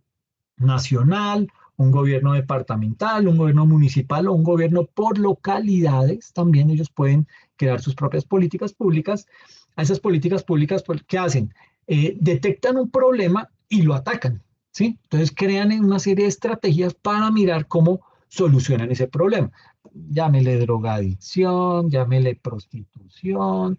nacional, un gobierno departamental, un gobierno municipal o un gobierno por localidades. También ellos pueden crear sus propias políticas públicas. A esas políticas públicas, pues, ¿qué hacen? detectan un problema y lo atacan, ¿sí? Entonces crean una serie de estrategias para mirar cómo solucionan ese problema. Llámele drogadicción, llámele prostitución,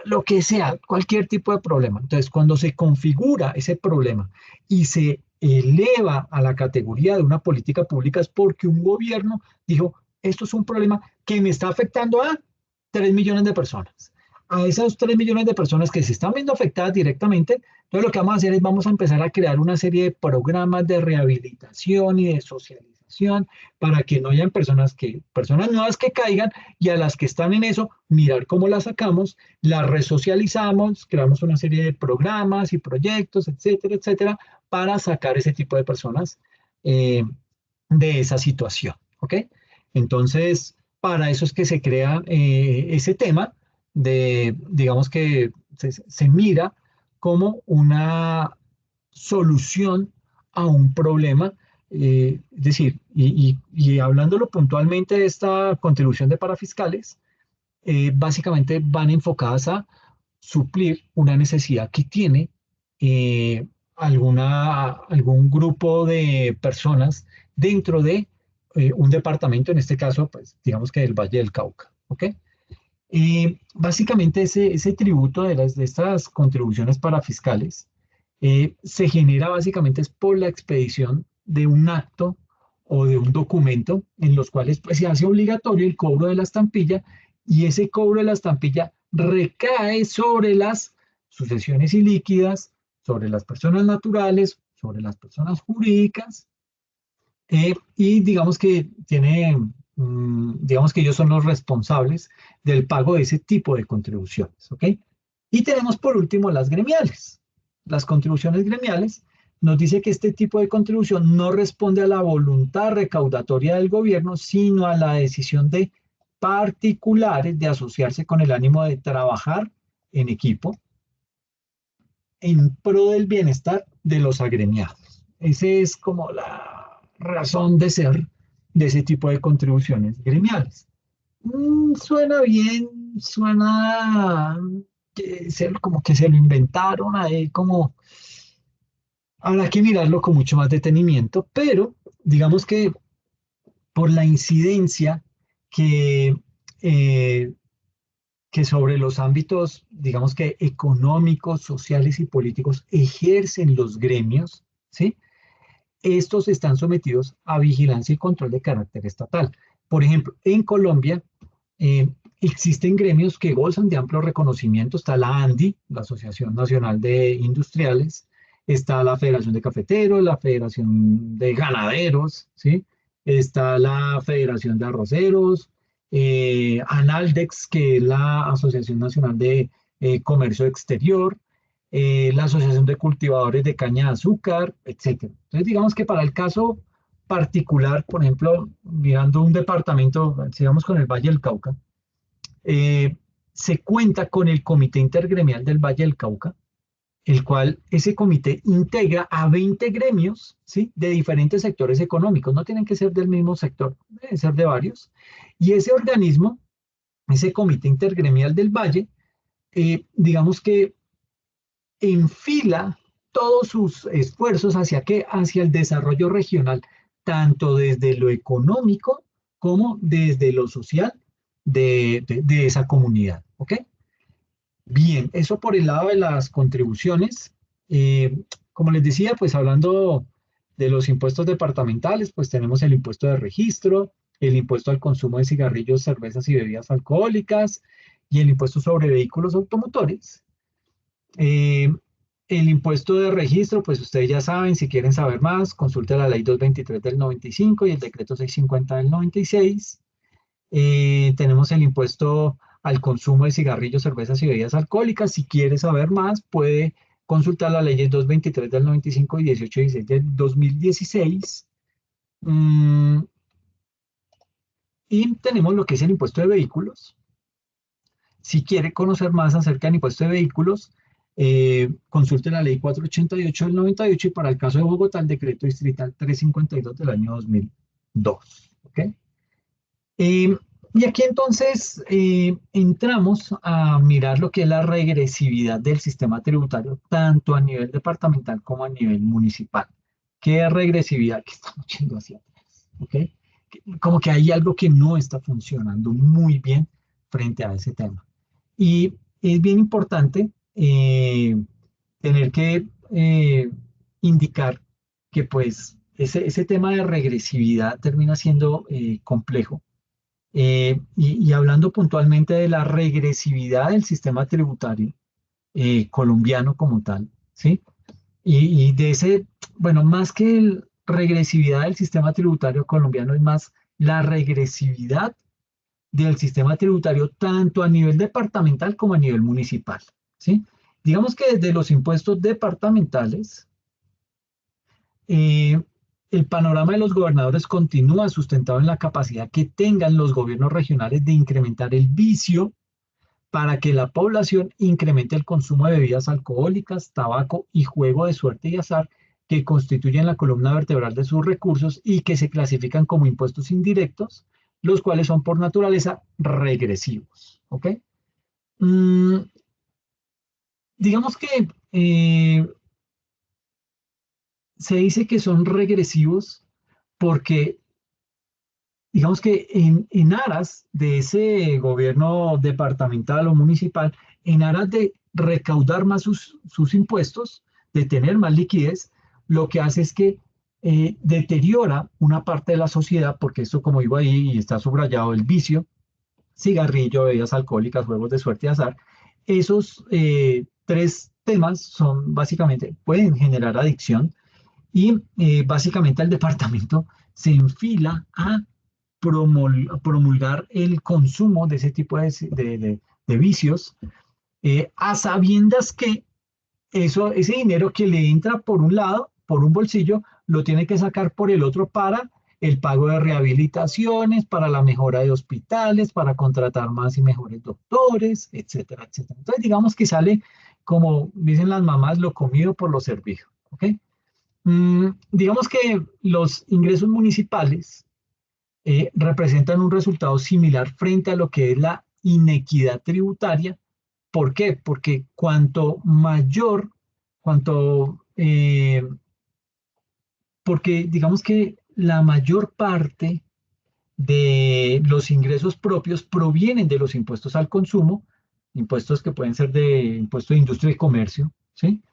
lo que sea, cualquier tipo de problema. Entonces, cuando se configura ese problema y se eleva a la categoría de una política pública es porque un gobierno dijo, esto es un problema que me está afectando a 3 millones de personas. A esas 3 millones de personas que se están viendo afectadas directamente, entonces lo que vamos a hacer es vamos a empezar a crear una serie de programas de rehabilitación y de socialización para que no hayan personas nuevas que caigan y a las que están en eso, mirar cómo las sacamos, las resocializamos, creamos una serie de programas y proyectos, etcétera, etcétera, para sacar ese tipo de personas eh, de esa situación, ¿ok? Entonces, para eso es que se crea ese tema digamos que se mira como una solución a un problema, es decir, y hablándolo puntualmente de esta contribución de parafiscales, básicamente van enfocadas a suplir una necesidad que tiene algún grupo de personas dentro de un departamento, en este caso, pues digamos que del Valle del Cauca, ¿ok? Básicamente ese tributo de estas contribuciones parafiscales se genera básicamente es por la expedición de un acto o de un documento en los cuales pues, se hace obligatorio el cobro de la estampilla y ese cobro de la estampilla recae sobre las sucesiones ilíquidas, sobre las personas naturales, sobre las personas jurídicas y digamos que digamos que ellos son los responsables del pago de ese tipo de contribuciones, ¿ok? Y tenemos por último las gremiales. Las contribuciones gremiales nos dice que este tipo de contribución no responde a la voluntad recaudatoria del gobierno, sino a la decisión de particulares de asociarse con el ánimo de trabajar en equipo en pro del bienestar de los agremiados. Esa es como la razón de ser de ese tipo de contribuciones gremiales. Suena bien, suena como que se lo inventaron ahí, como habrá que mirarlo con mucho más detenimiento, pero digamos que por la incidencia que, eh, que sobre los ámbitos, digamos que económicos, sociales y políticos ejercen los gremios, ¿sí? Estos están sometidos a vigilancia y control de carácter estatal. Por ejemplo, en Colombia eh, existen gremios que gozan de amplio reconocimiento. Está la ANDI, la Asociación Nacional de Industriales, está la Federación de Cafeteros, la Federación de Ganaderos, ¿sí? Está la Federación de Arroceros, ANALDEX, que es la Asociación Nacional de Comercio Exterior, la Asociación de Cultivadores de Caña de Azúcar, etcétera. Entonces, digamos que para el caso particular, por ejemplo, mirando un departamento, sigamos con el Valle del Cauca, eh, se cuenta con el Comité Intergremial del Valle del Cauca, el cual ese comité integra a 20 gremios, ¿sí? De diferentes sectores económicos, no tienen que ser del mismo sector, deben ser de varios, y ese organismo, ese Comité Intergremial del Valle, digamos que enfila todos sus esfuerzos hacia qué, hacia el desarrollo regional, tanto desde lo económico como desde lo social de esa comunidad. ¿Ok? Bien, eso por el lado de las contribuciones. Como les decía, pues hablando de los impuestos departamentales, pues tenemos el impuesto de registro, el impuesto al consumo de cigarrillos, cervezas y bebidas alcohólicas y el impuesto sobre vehículos automotores. Eh, el impuesto de registro, pues ustedes ya saben, si quieren saber más, consulte la ley 223 del 95 y el decreto 650 del 96. Tenemos el impuesto al consumo de cigarrillos, cervezas y bebidas alcohólicas. Si quiere saber más, puede consultar las leyes 223 del 95 y 1816 del 2016. Mm, y tenemos lo que es el impuesto de vehículos. Si quiere conocer más acerca del impuesto de vehículos, consulte la ley 488 del 98 y para el caso de Bogotá, el decreto distrital 352 del año 2002. ¿Ok? Y aquí entonces entramos a mirar lo que es la regresividad del sistema tributario, tanto a nivel departamental como a nivel municipal. ¿Qué regresividad que estamos yendo hacia atrás? ¿Ok? Como que hay algo que no está funcionando muy bien frente a ese tema. Y es bien importante tener que indicar que pues ese tema de regresividad termina siendo complejo y hablando puntualmente de la regresividad del sistema tributario colombiano como tal, ¿sí? Y de ese, bueno, más que el regresividad del sistema tributario colombiano, es más la regresividad del sistema tributario tanto a nivel departamental como a nivel municipal, ¿sí? Digamos que desde los impuestos departamentales, eh, el panorama de los gobernadores continúa sustentado en la capacidad que tengan los gobiernos regionales de incrementar el vicio para que la población incremente el consumo de bebidas alcohólicas, tabaco y juego de suerte y azar que constituyen la columna vertebral de sus recursos y que se clasifican como impuestos indirectos, los cuales son por naturaleza regresivos. ¿Ok? Mm, digamos que se dice que son regresivos porque digamos que en aras de ese gobierno departamental o municipal, en aras de recaudar más sus impuestos, de tener más liquidez, lo que hace es que deteriora una parte de la sociedad, porque esto, como digo ahí, y está subrayado, el vicio, cigarrillo, bebidas alcohólicas, juegos de suerte y azar, esos tres temas son básicamente, pueden generar adicción y básicamente el departamento se enfila a promulgar el consumo de ese tipo de vicios, a sabiendas que ese dinero que le entra por un lado, por un bolsillo, lo tiene que sacar por el otro para el pago de rehabilitaciones, para la mejora de hospitales, para contratar más y mejores doctores, etcétera, etcétera. Entonces, digamos que sale, como dicen las mamás, lo comido por lo servido. ¿Ok? Digamos que los ingresos municipales representan un resultado similar frente a lo que es la inequidad tributaria. ¿Por qué? Porque cuanto mayor, cuanto, porque digamos que la mayor parte de los ingresos propios provienen de los impuestos al consumo, impuestos que pueden ser de impuesto de industria y comercio, ¿sí?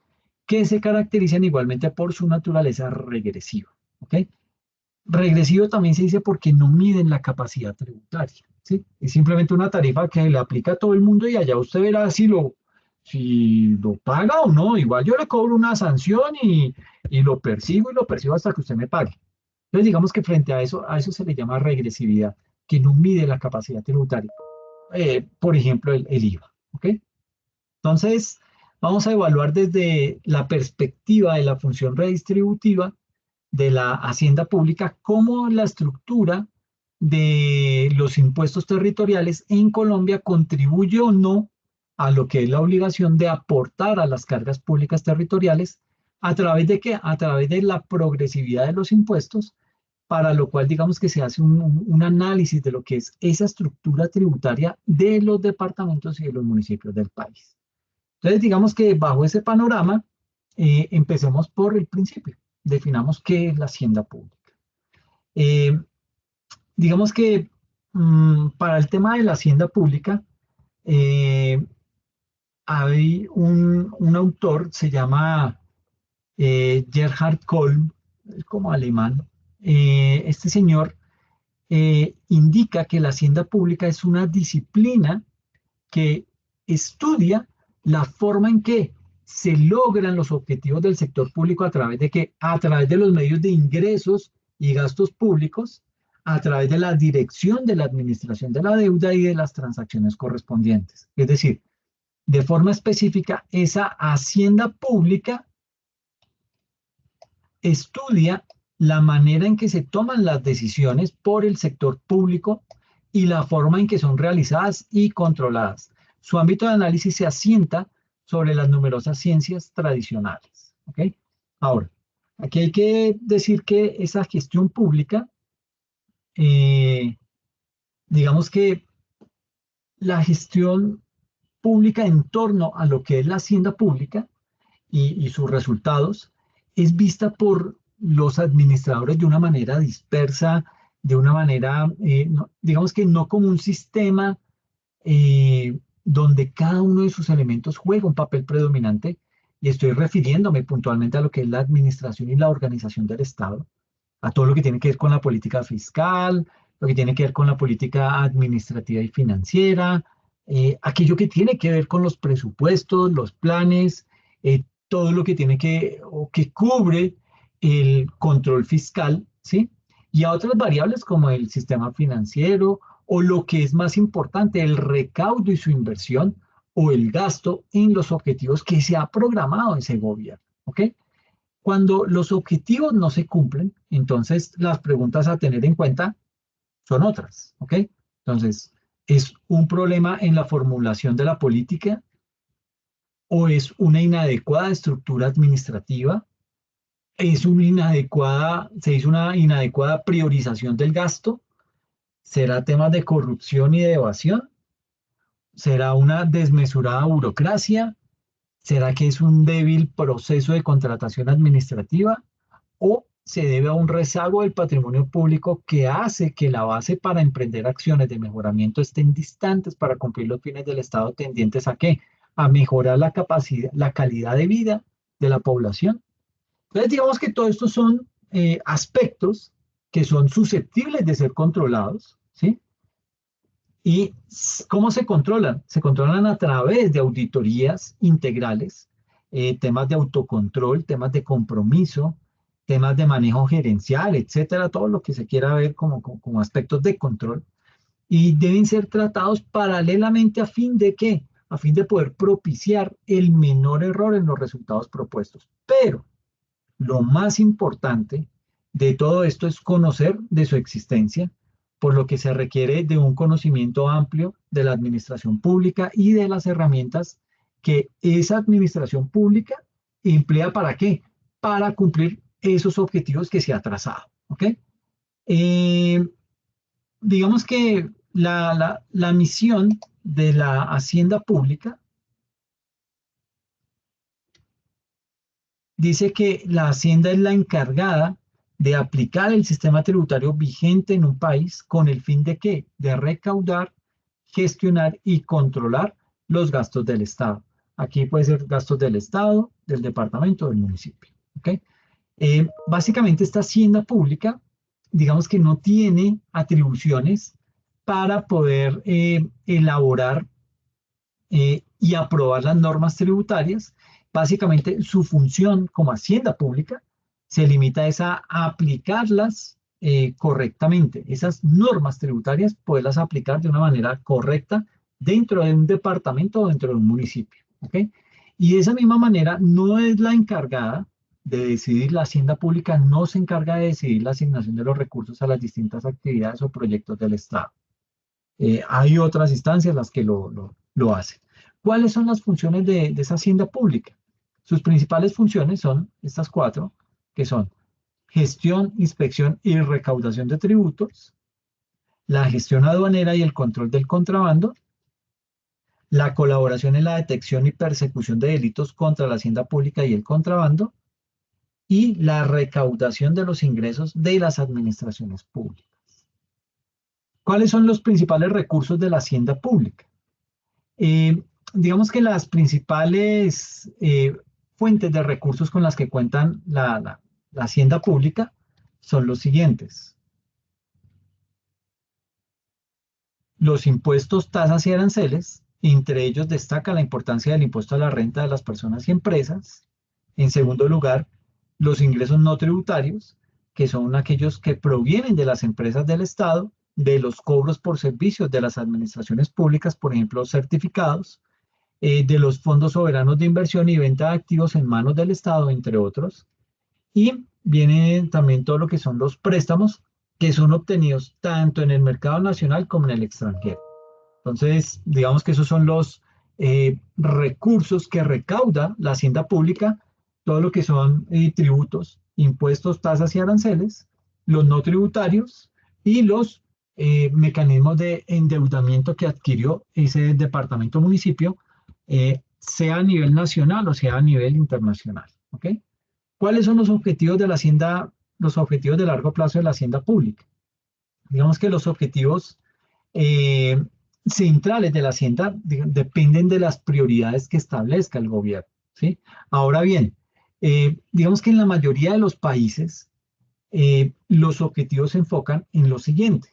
Que se caracterizan igualmente por su naturaleza regresiva, ¿ok? Regresivo también se dice porque no miden la capacidad tributaria, ¿sí? Es simplemente una tarifa que le aplica a todo el mundo y allá usted verá si lo paga o no. Igual yo le cobro una sanción y lo persigo hasta que usted me pague. Entonces digamos que frente a eso se le llama regresividad, que no mide la capacidad tributaria. Por ejemplo, el IVA, ¿ok? Entonces, vamos a evaluar desde la perspectiva de la función redistributiva de la hacienda pública cómo la estructura de los impuestos territoriales en Colombia contribuye o no a lo que es la obligación de aportar a las cargas públicas territoriales a través de qué? A través de la progresividad de los impuestos, para lo cual digamos que se hace un análisis de lo que es esa estructura tributaria de los departamentos y de los municipios del país. Entonces, digamos que bajo ese panorama, empecemos por el principio. Definamos qué es la hacienda pública. Eh, digamos que para el tema de la hacienda pública, eh, hay un autor, se llama Gerhard Kolb, es como alemán. Este señor indica que la hacienda pública es una disciplina que estudia la forma en que se logran los objetivos del sector público a través de que, a través de los medios de ingresos y gastos públicos, a través de la dirección de la administración de la deuda y de las transacciones correspondientes. Es decir, de forma específica, esa hacienda pública estudia la manera en que se toman las decisiones por el sector público y la forma en que son realizadas y controladas. Su ámbito de análisis se asienta sobre las numerosas ciencias tradicionales. ¿Ok? Ahora, aquí hay que decir que esa gestión pública, eh, digamos que la gestión pública en torno a lo que es la hacienda pública y sus resultados es vista por los administradores de una manera dispersa, de una manera, digamos que no como un sistema donde cada uno de sus elementos juega un papel predominante, y estoy refiriéndome puntualmente a lo que es la administración y la organización del Estado, a todo lo que tiene que ver con la política fiscal, lo que tiene que ver con la política administrativa y financiera, aquello que tiene que ver con los presupuestos, los planes, todo lo que tiene que o que cubre el control fiscal, ¿sí? Y a otras variables como el sistema financiero o lo que es más importante, el recaudo y su inversión o el gasto en los objetivos que se ha programado ese gobierno, ¿ok? Cuando los objetivos no se cumplen, entonces las preguntas a tener en cuenta son otras, ¿ok? Entonces, ¿es un problema en la formulación de la política o es una inadecuada estructura administrativa? ¿Es una inadecuada, se hizo una inadecuada priorización del gasto? ¿Será temas de corrupción y de evasión? ¿Será una desmesurada burocracia? ¿Será que es un débil proceso de contratación administrativa? ¿O se debe a un rezago del patrimonio público que hace que la base para emprender acciones de mejoramiento estén distantes para cumplir los fines del Estado tendientes a qué? A mejorar la capacidad, la calidad de vida de la población? Entonces, digamos que todos estos son aspectos que son susceptibles de ser controlados, ¿sí? ¿Y cómo se controlan? Se controlan a través de auditorías integrales, temas de autocontrol, temas de compromiso, temas de manejo gerencial, etcétera, todo lo que se quiera ver como aspectos de control. Y deben ser tratados paralelamente a fin de qué? A fin de poder propiciar el menor error en los resultados propuestos. Pero lo más importante de todo esto es conocer de su existencia, por lo que se requiere de un conocimiento amplio de la administración pública y de las herramientas que esa administración pública emplea para qué? Para cumplir esos objetivos que se ha trazado. ¿Ok? Eh, digamos que la misión de la hacienda pública dice que la Hacienda es la encargada de aplicar el sistema tributario vigente en un país con el fin de qué? De recaudar, gestionar y controlar los gastos del Estado. Aquí puede ser gastos del Estado, del departamento, del municipio. ¿Ok? Básicamente esta hacienda pública, digamos que no tiene atribuciones para poder elaborar y aprobar las normas tributarias. Básicamente, su función como hacienda pública se limita a aplicarlas correctamente. Esas normas tributarias, poderlas aplicar de una manera correcta dentro de un departamento o dentro de un municipio. ¿Ok? Y de esa misma manera, no es la encargada de decidir, la hacienda pública no se encarga de decidir la asignación de los recursos a las distintas actividades o proyectos del Estado. Hay otras instancias las que lo hacen. ¿Cuáles son las funciones de esa hacienda pública? Sus principales funciones son estas cuatro, que son gestión, inspección y recaudación de tributos, la gestión aduanera y el control del contrabando, la colaboración en la detección y persecución de delitos contra la hacienda pública y el contrabando, y la recaudación de los ingresos de las administraciones públicas. ¿Cuáles son los principales recursos de la hacienda pública? Eh, digamos que las principales fuentes de recursos con las que cuentan la hacienda pública son los siguientes. Los impuestos, tasas y aranceles, entre ellos destaca la importancia del impuesto a la renta de las personas y empresas. En segundo lugar, los ingresos no tributarios, que son aquellos que provienen de las empresas del Estado, de los cobros por servicios de las administraciones públicas, por ejemplo, certificados, de los fondos soberanos de inversión y venta de activos en manos del Estado, entre otros. Y viene también todo lo que son los préstamos, que son obtenidos tanto en el mercado nacional como en el extranjero. Entonces, digamos que esos son los recursos que recauda la hacienda pública, todo lo que son tributos, impuestos, tasas y aranceles, los no tributarios y los mecanismos de endeudamiento que adquirió ese departamento o municipio, sea a nivel nacional o sea a nivel internacional. ¿Ok? ¿Cuáles son los objetivos de la hacienda, los objetivos de largo plazo de la hacienda pública? Digamos que los objetivos eh, centrales de la hacienda dependen de las prioridades que establezca el gobierno, ¿sí? Ahora bien, digamos que en la mayoría de los países los objetivos se enfocan en lo siguiente,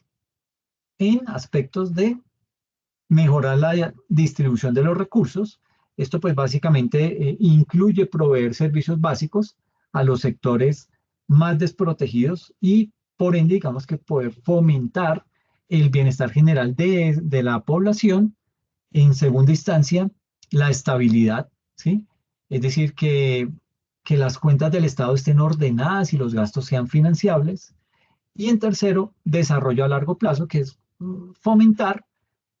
en aspectos de mejorar la distribución de los recursos. Esto pues básicamente incluye proveer servicios básicos a los sectores más desprotegidos y por ende digamos que poder fomentar el bienestar general de la población. En segunda instancia, la estabilidad, ¿sí? Es decir, que las cuentas del Estado estén ordenadas y los gastos sean financiables. Y en tercero, desarrollo a largo plazo, que es fomentar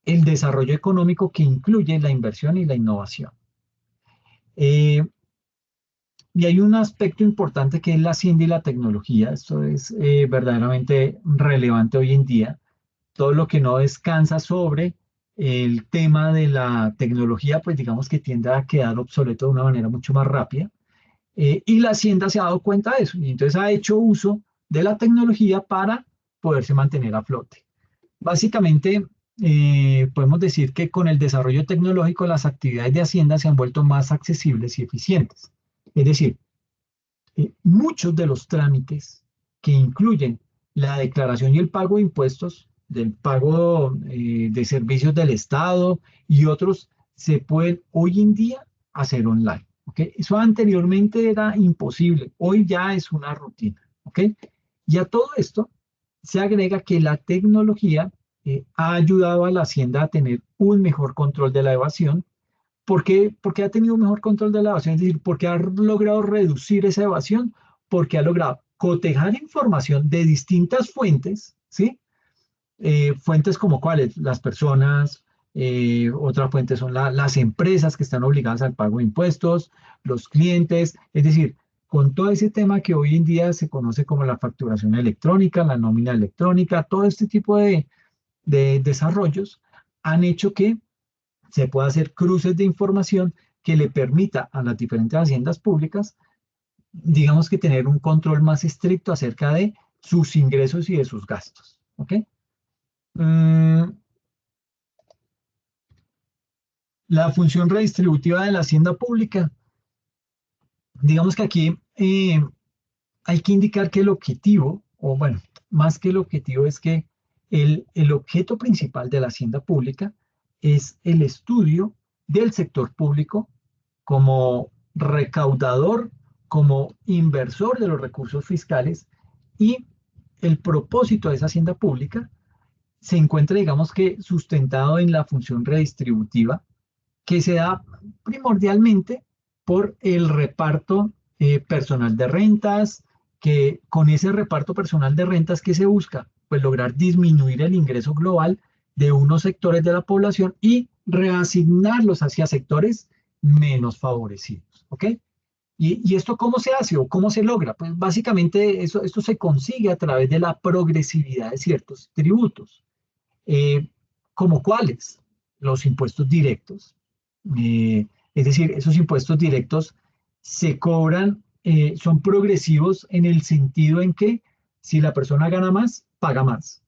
el desarrollo económico que incluye la inversión y la innovación. Eh, y hay un aspecto importante que es la hacienda y la tecnología. Esto es verdaderamente relevante hoy en día. Todo lo que no descansa sobre el tema de la tecnología, pues digamos que tiende a quedar obsoleto de una manera mucho más rápida. Y la hacienda se ha dado cuenta de eso y entonces ha hecho uso de la tecnología para poderse mantener a flote. Básicamente, podemos decir que con el desarrollo tecnológico las actividades de Hacienda se han vuelto más accesibles y eficientes. Es decir, muchos de los trámites que incluyen la declaración y el pago de impuestos, del pago de servicios del Estado y otros, se pueden hoy en día hacer online. ¿Ok? Eso anteriormente era imposible, hoy ya es una rutina. ¿Ok? Y a todo esto se agrega que la tecnología ha ayudado a la Hacienda a tener un mejor control de la evasión. ¿Por qué? Porque ha tenido un mejor control de la evasión, es decir, porque ha logrado reducir esa evasión, porque ha logrado cotejar información de distintas fuentes, ¿sí? Fuentes como cuáles, las personas, otra fuente son las empresas que están obligadas al pago de impuestos, los clientes, es decir, con todo ese tema que hoy en día se conoce como la facturación electrónica, la nómina electrónica, todo este tipo de desarrollos han hecho que se pueda hacer cruces de información que le permita a las diferentes haciendas públicas, digamos que tener un control más estricto acerca de sus ingresos y de sus gastos. ¿Ok? Mm, la función redistributiva de la hacienda pública. Digamos que aquí hay que indicar que el objetivo, o bueno, más que el objetivo es que el objeto principal de la hacienda pública es el estudio del sector público como recaudador, como inversor de los recursos fiscales y el propósito de esa hacienda pública se encuentra, digamos que, sustentado en la función redistributiva que se da primordialmente por el reparto personal de rentas, que con ese reparto personal de rentas que se busca, pues lograr disminuir el ingreso global de unos sectores de la población y reasignarlos hacia sectores menos favorecidos. ¿Ok? ¿Y esto cómo se hace o cómo se logra? Pues básicamente esto se consigue a través de la progresividad de ciertos tributos. Eh, ¿Como cuáles? Los impuestos directos. Es decir, esos impuestos directos se cobran, son progresivos en el sentido en que si la persona gana más, paga más.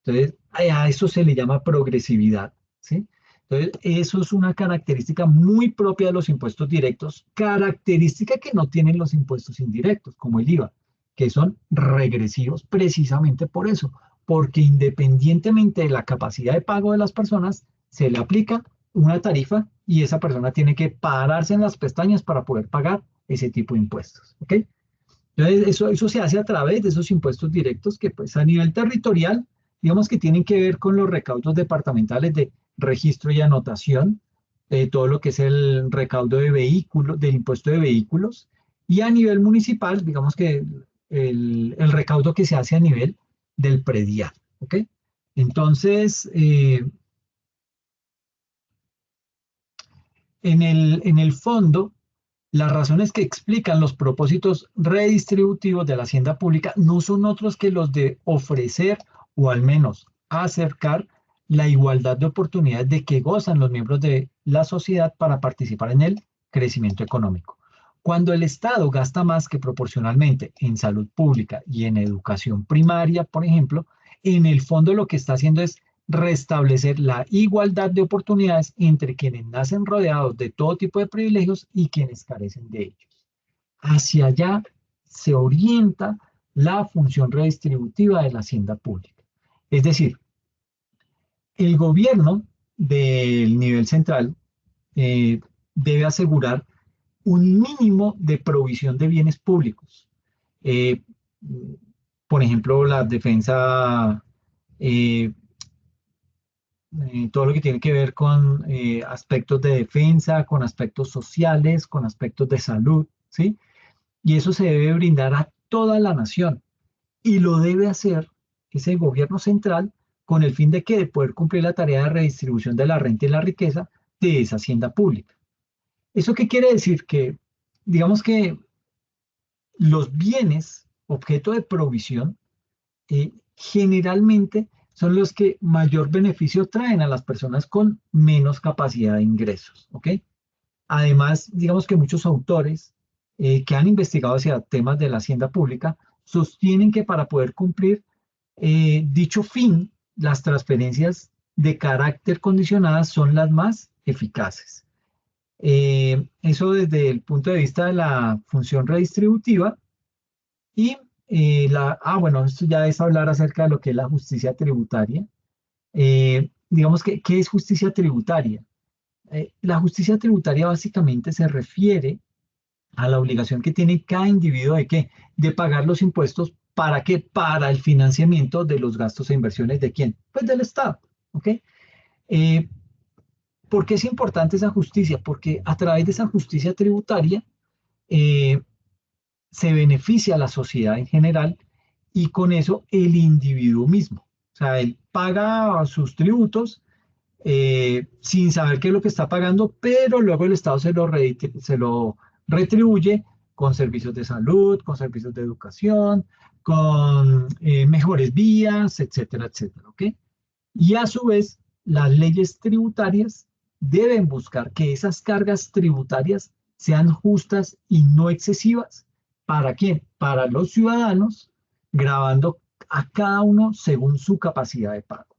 Entonces, a eso se le llama progresividad, ¿sí? Entonces, eso es una característica muy propia de los impuestos directos, característica que no tienen los impuestos indirectos, como el IVA, que son regresivos precisamente por eso, porque independientemente de la capacidad de pago de las personas, se le aplica una tarifa y esa persona tiene que pararse en las pestañas para poder pagar ese tipo de impuestos. ¿Ok? Entonces, eso se hace a través de esos impuestos directos que pues a nivel territorial, digamos que tienen que ver con los recaudos departamentales de registro y anotación, todo lo que es el recaudo de vehículos, del impuesto de vehículos, y a nivel municipal, digamos que el recaudo que se hace a nivel del predial. ¿Ok? Entonces, en el fondo, las razones que explican los propósitos redistributivos de la hacienda pública no son otros que los de ofrecer o al menos a acercar la igualdad de oportunidades de que gozan los miembros de la sociedad para participar en el crecimiento económico. Cuando el Estado gasta más que proporcionalmente en salud pública y en educación primaria, por ejemplo, en el fondo lo que está haciendo es restablecer la igualdad de oportunidades entre quienes nacen rodeados de todo tipo de privilegios y quienes carecen de ellos. Hacia allá se orienta la función redistributiva de la hacienda pública. Es decir, el gobierno del nivel central eh, debe asegurar un mínimo de provisión de bienes públicos. Eh, por ejemplo, la defensa, eh, todo lo que tiene que ver con aspectos de defensa, con aspectos sociales, con aspectos de salud, ¿sí? Y eso se debe brindar a toda la nación y lo debe hacer ese gobierno central con el fin de que de poder cumplir la tarea de redistribución de la renta y la riqueza de esa hacienda pública. ¿Eso qué quiere decir? Que digamos que los bienes objeto de provisión generalmente son los que mayor beneficio traen a las personas con menos capacidad de ingresos, ¿ok? Además, digamos que muchos autores que han investigado hacia temas de la hacienda pública sostienen que para poder cumplir dicho fin, las transferencias de carácter condicionadas son las más eficaces. Eso desde el punto de vista de la función redistributiva y bueno, esto ya es hablar acerca de lo que es la justicia tributaria. Digamos que, ¿qué es justicia tributaria? La justicia tributaria básicamente se refiere a la obligación que tiene cada individuo de qué, de pagar los impuestos. ¿Para qué? Para el financiamiento de los gastos e inversiones de quién? Pues del Estado, ¿ok? Eh, ¿Por qué es importante esa justicia? Porque a través de esa justicia tributaria eh, se beneficia a la sociedad en general y con eso el individuo mismo. O sea, él paga sus tributos sin saber qué es lo que está pagando, pero luego el Estado se lo retribuye con servicios de salud, con servicios de educación, con mejores vías, etcétera, etcétera. ¿Ok? Y a su vez, las leyes tributarias deben buscar que esas cargas tributarias sean justas y no excesivas. ¿Para quién? Para los ciudadanos, gravando a cada uno según su capacidad de pago.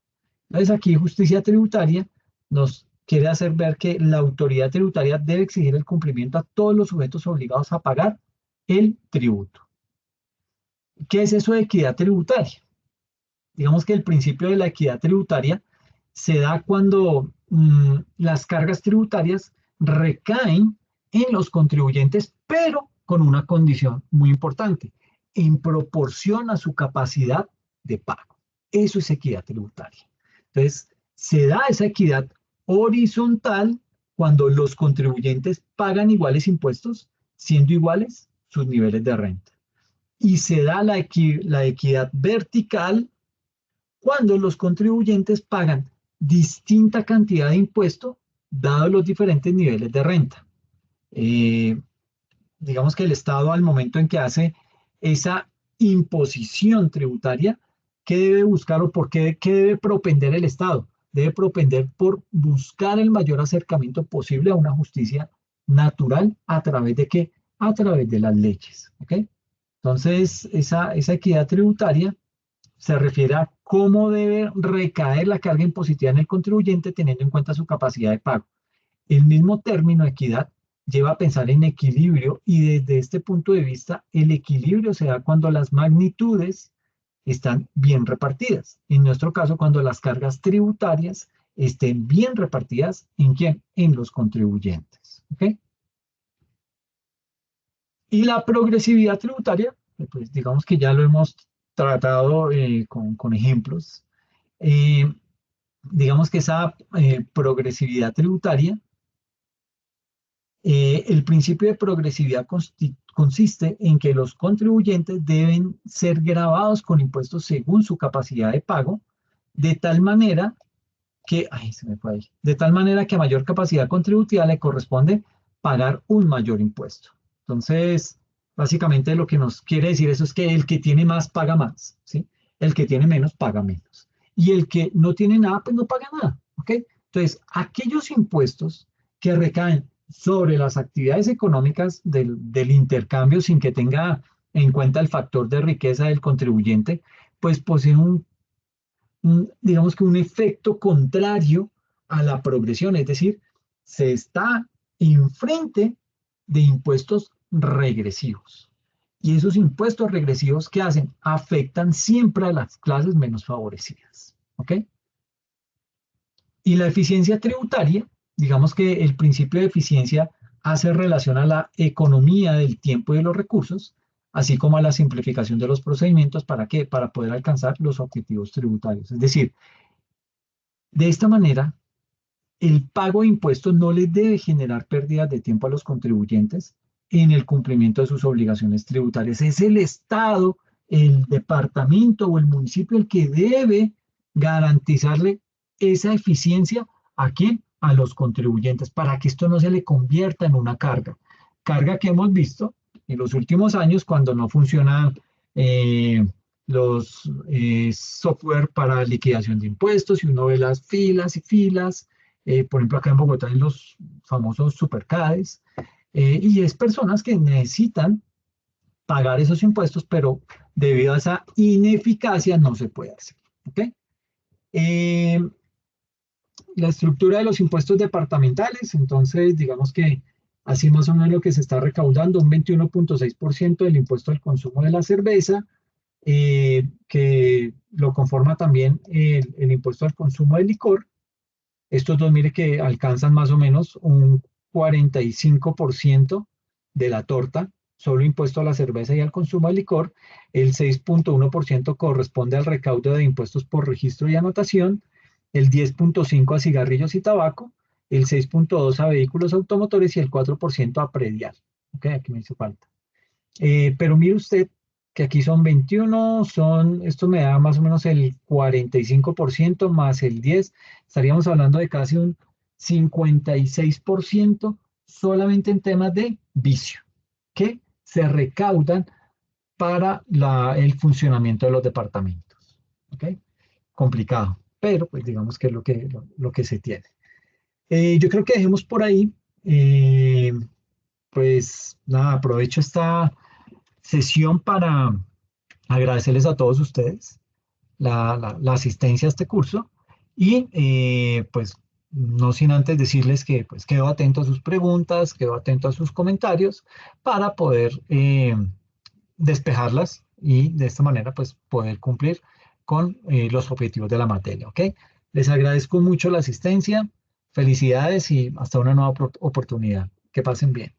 Entonces aquí justicia tributaria nos quiere hacer ver que la autoridad tributaria debe exigir el cumplimiento a todos los sujetos obligados a pagar el tributo. ¿Qué es eso de equidad tributaria? Digamos que el principio de la equidad tributaria se da cuando las cargas tributarias recaen en los contribuyentes, pero con una condición muy importante, en proporción a su capacidad de pago. Eso es equidad tributaria. Entonces, se da esa equidad horizontal cuando los contribuyentes pagan iguales impuestos, siendo iguales sus niveles de renta. Y se da la equidad vertical cuando los contribuyentes pagan distinta cantidad de impuestos dados los diferentes niveles de renta. Eh, digamos que el Estado al momento en que hace esa imposición tributaria, ¿qué debe buscar o por qué debe propender el Estado? Debe propender por buscar el mayor acercamiento posible a una justicia natural a través de qué? A través de las leyes. ¿Ok? Entonces, esa equidad tributaria se refiere a cómo debe recaer la carga impositiva en el contribuyente teniendo en cuenta su capacidad de pago. El mismo término equidad lleva a pensar en equilibrio y desde este punto de vista el equilibrio se da cuando las magnitudes están bien repartidas. En nuestro caso, cuando las cargas tributarias estén bien repartidas, ¿en quién? En los contribuyentes. ¿Ok? Y la progresividad tributaria, pues digamos que ya lo hemos tratado con ejemplos. Eh, digamos que esa progresividad tributaria, el principio de progresividad consiste en que los contribuyentes deben ser gravados con impuestos según su capacidad de pago, de tal manera ay, se me fue ahí, de tal manera que a mayor capacidad contributiva le corresponde pagar un mayor impuesto. Entonces, básicamente lo que nos quiere decir eso es que el que tiene más paga más, ¿sí? El que tiene menos paga menos. y el que no tiene nada, pues no paga nada, ¿ok? Entonces, aquellos impuestos que recaen sobre las actividades económicas del intercambio sin que tenga en cuenta el factor de riqueza del contribuyente, pues poseen digamos que un efecto contrario a la progresión, es decir, se está enfrente de impuestos regresivos. Y esos impuestos regresivos, ¿qué hacen? Afectan siempre a las clases menos favorecidas. ¿Ok? Y la eficiencia tributaria, digamos que el principio de eficiencia hace relación a la economía del tiempo y de los recursos, así como a la simplificación de los procedimientos. ¿Para qué? Para poder alcanzar los objetivos tributarios. Es decir, de esta manera, el pago de impuestos no les debe generar pérdidas de tiempo a los contribuyentes en el cumplimiento de sus obligaciones tributarias. Es el Estado, el departamento o el municipio el que debe garantizarle esa eficiencia a quién, a los contribuyentes, para que esto no se le convierta en una carga. Carga que hemos visto en los últimos años cuando no funcionan eh, los software para liquidación de impuestos y uno ve las filas y filas, por ejemplo, acá en Bogotá hay los famosos supercades, y es personas que necesitan pagar esos impuestos, pero debido a esa ineficacia no se puede hacer. ¿Ok? Eh, la estructura de los impuestos departamentales, entonces digamos que así más o menos lo que se está recaudando, un 21,6% del impuesto al consumo de la cerveza, que lo conforma también el impuesto al consumo del licor. Estos dos, mire que alcanzan más o menos un 45% de la torta, solo impuesto a la cerveza y al consumo de licor. El 6,1% corresponde al recaudo de impuestos por registro y anotación, el 10,5% a cigarrillos y tabaco, el 6,2% a vehículos automotores y el 4% a predial. Ok, aquí me hizo falta. Pero mire usted que aquí son 21, esto me da más o menos el 45% más el 10, estaríamos hablando de casi un 56% solamente en temas de vicio, que se recaudan para el funcionamiento de los departamentos. ¿Ok? Complicado, pero pues digamos que es lo que se tiene. Yo creo que dejemos por ahí. Eh, pues nada, aprovecho esta sesión para agradecerles a todos ustedes la asistencia a este curso y pues no sin antes decirles que pues quedo atento a sus preguntas, quedo atento a sus comentarios para poder despejarlas y de esta manera pues poder cumplir con los objetivos de la materia, ¿ok? Les agradezco mucho la asistencia, felicidades y hasta una nueva oportunidad. Que pasen bien.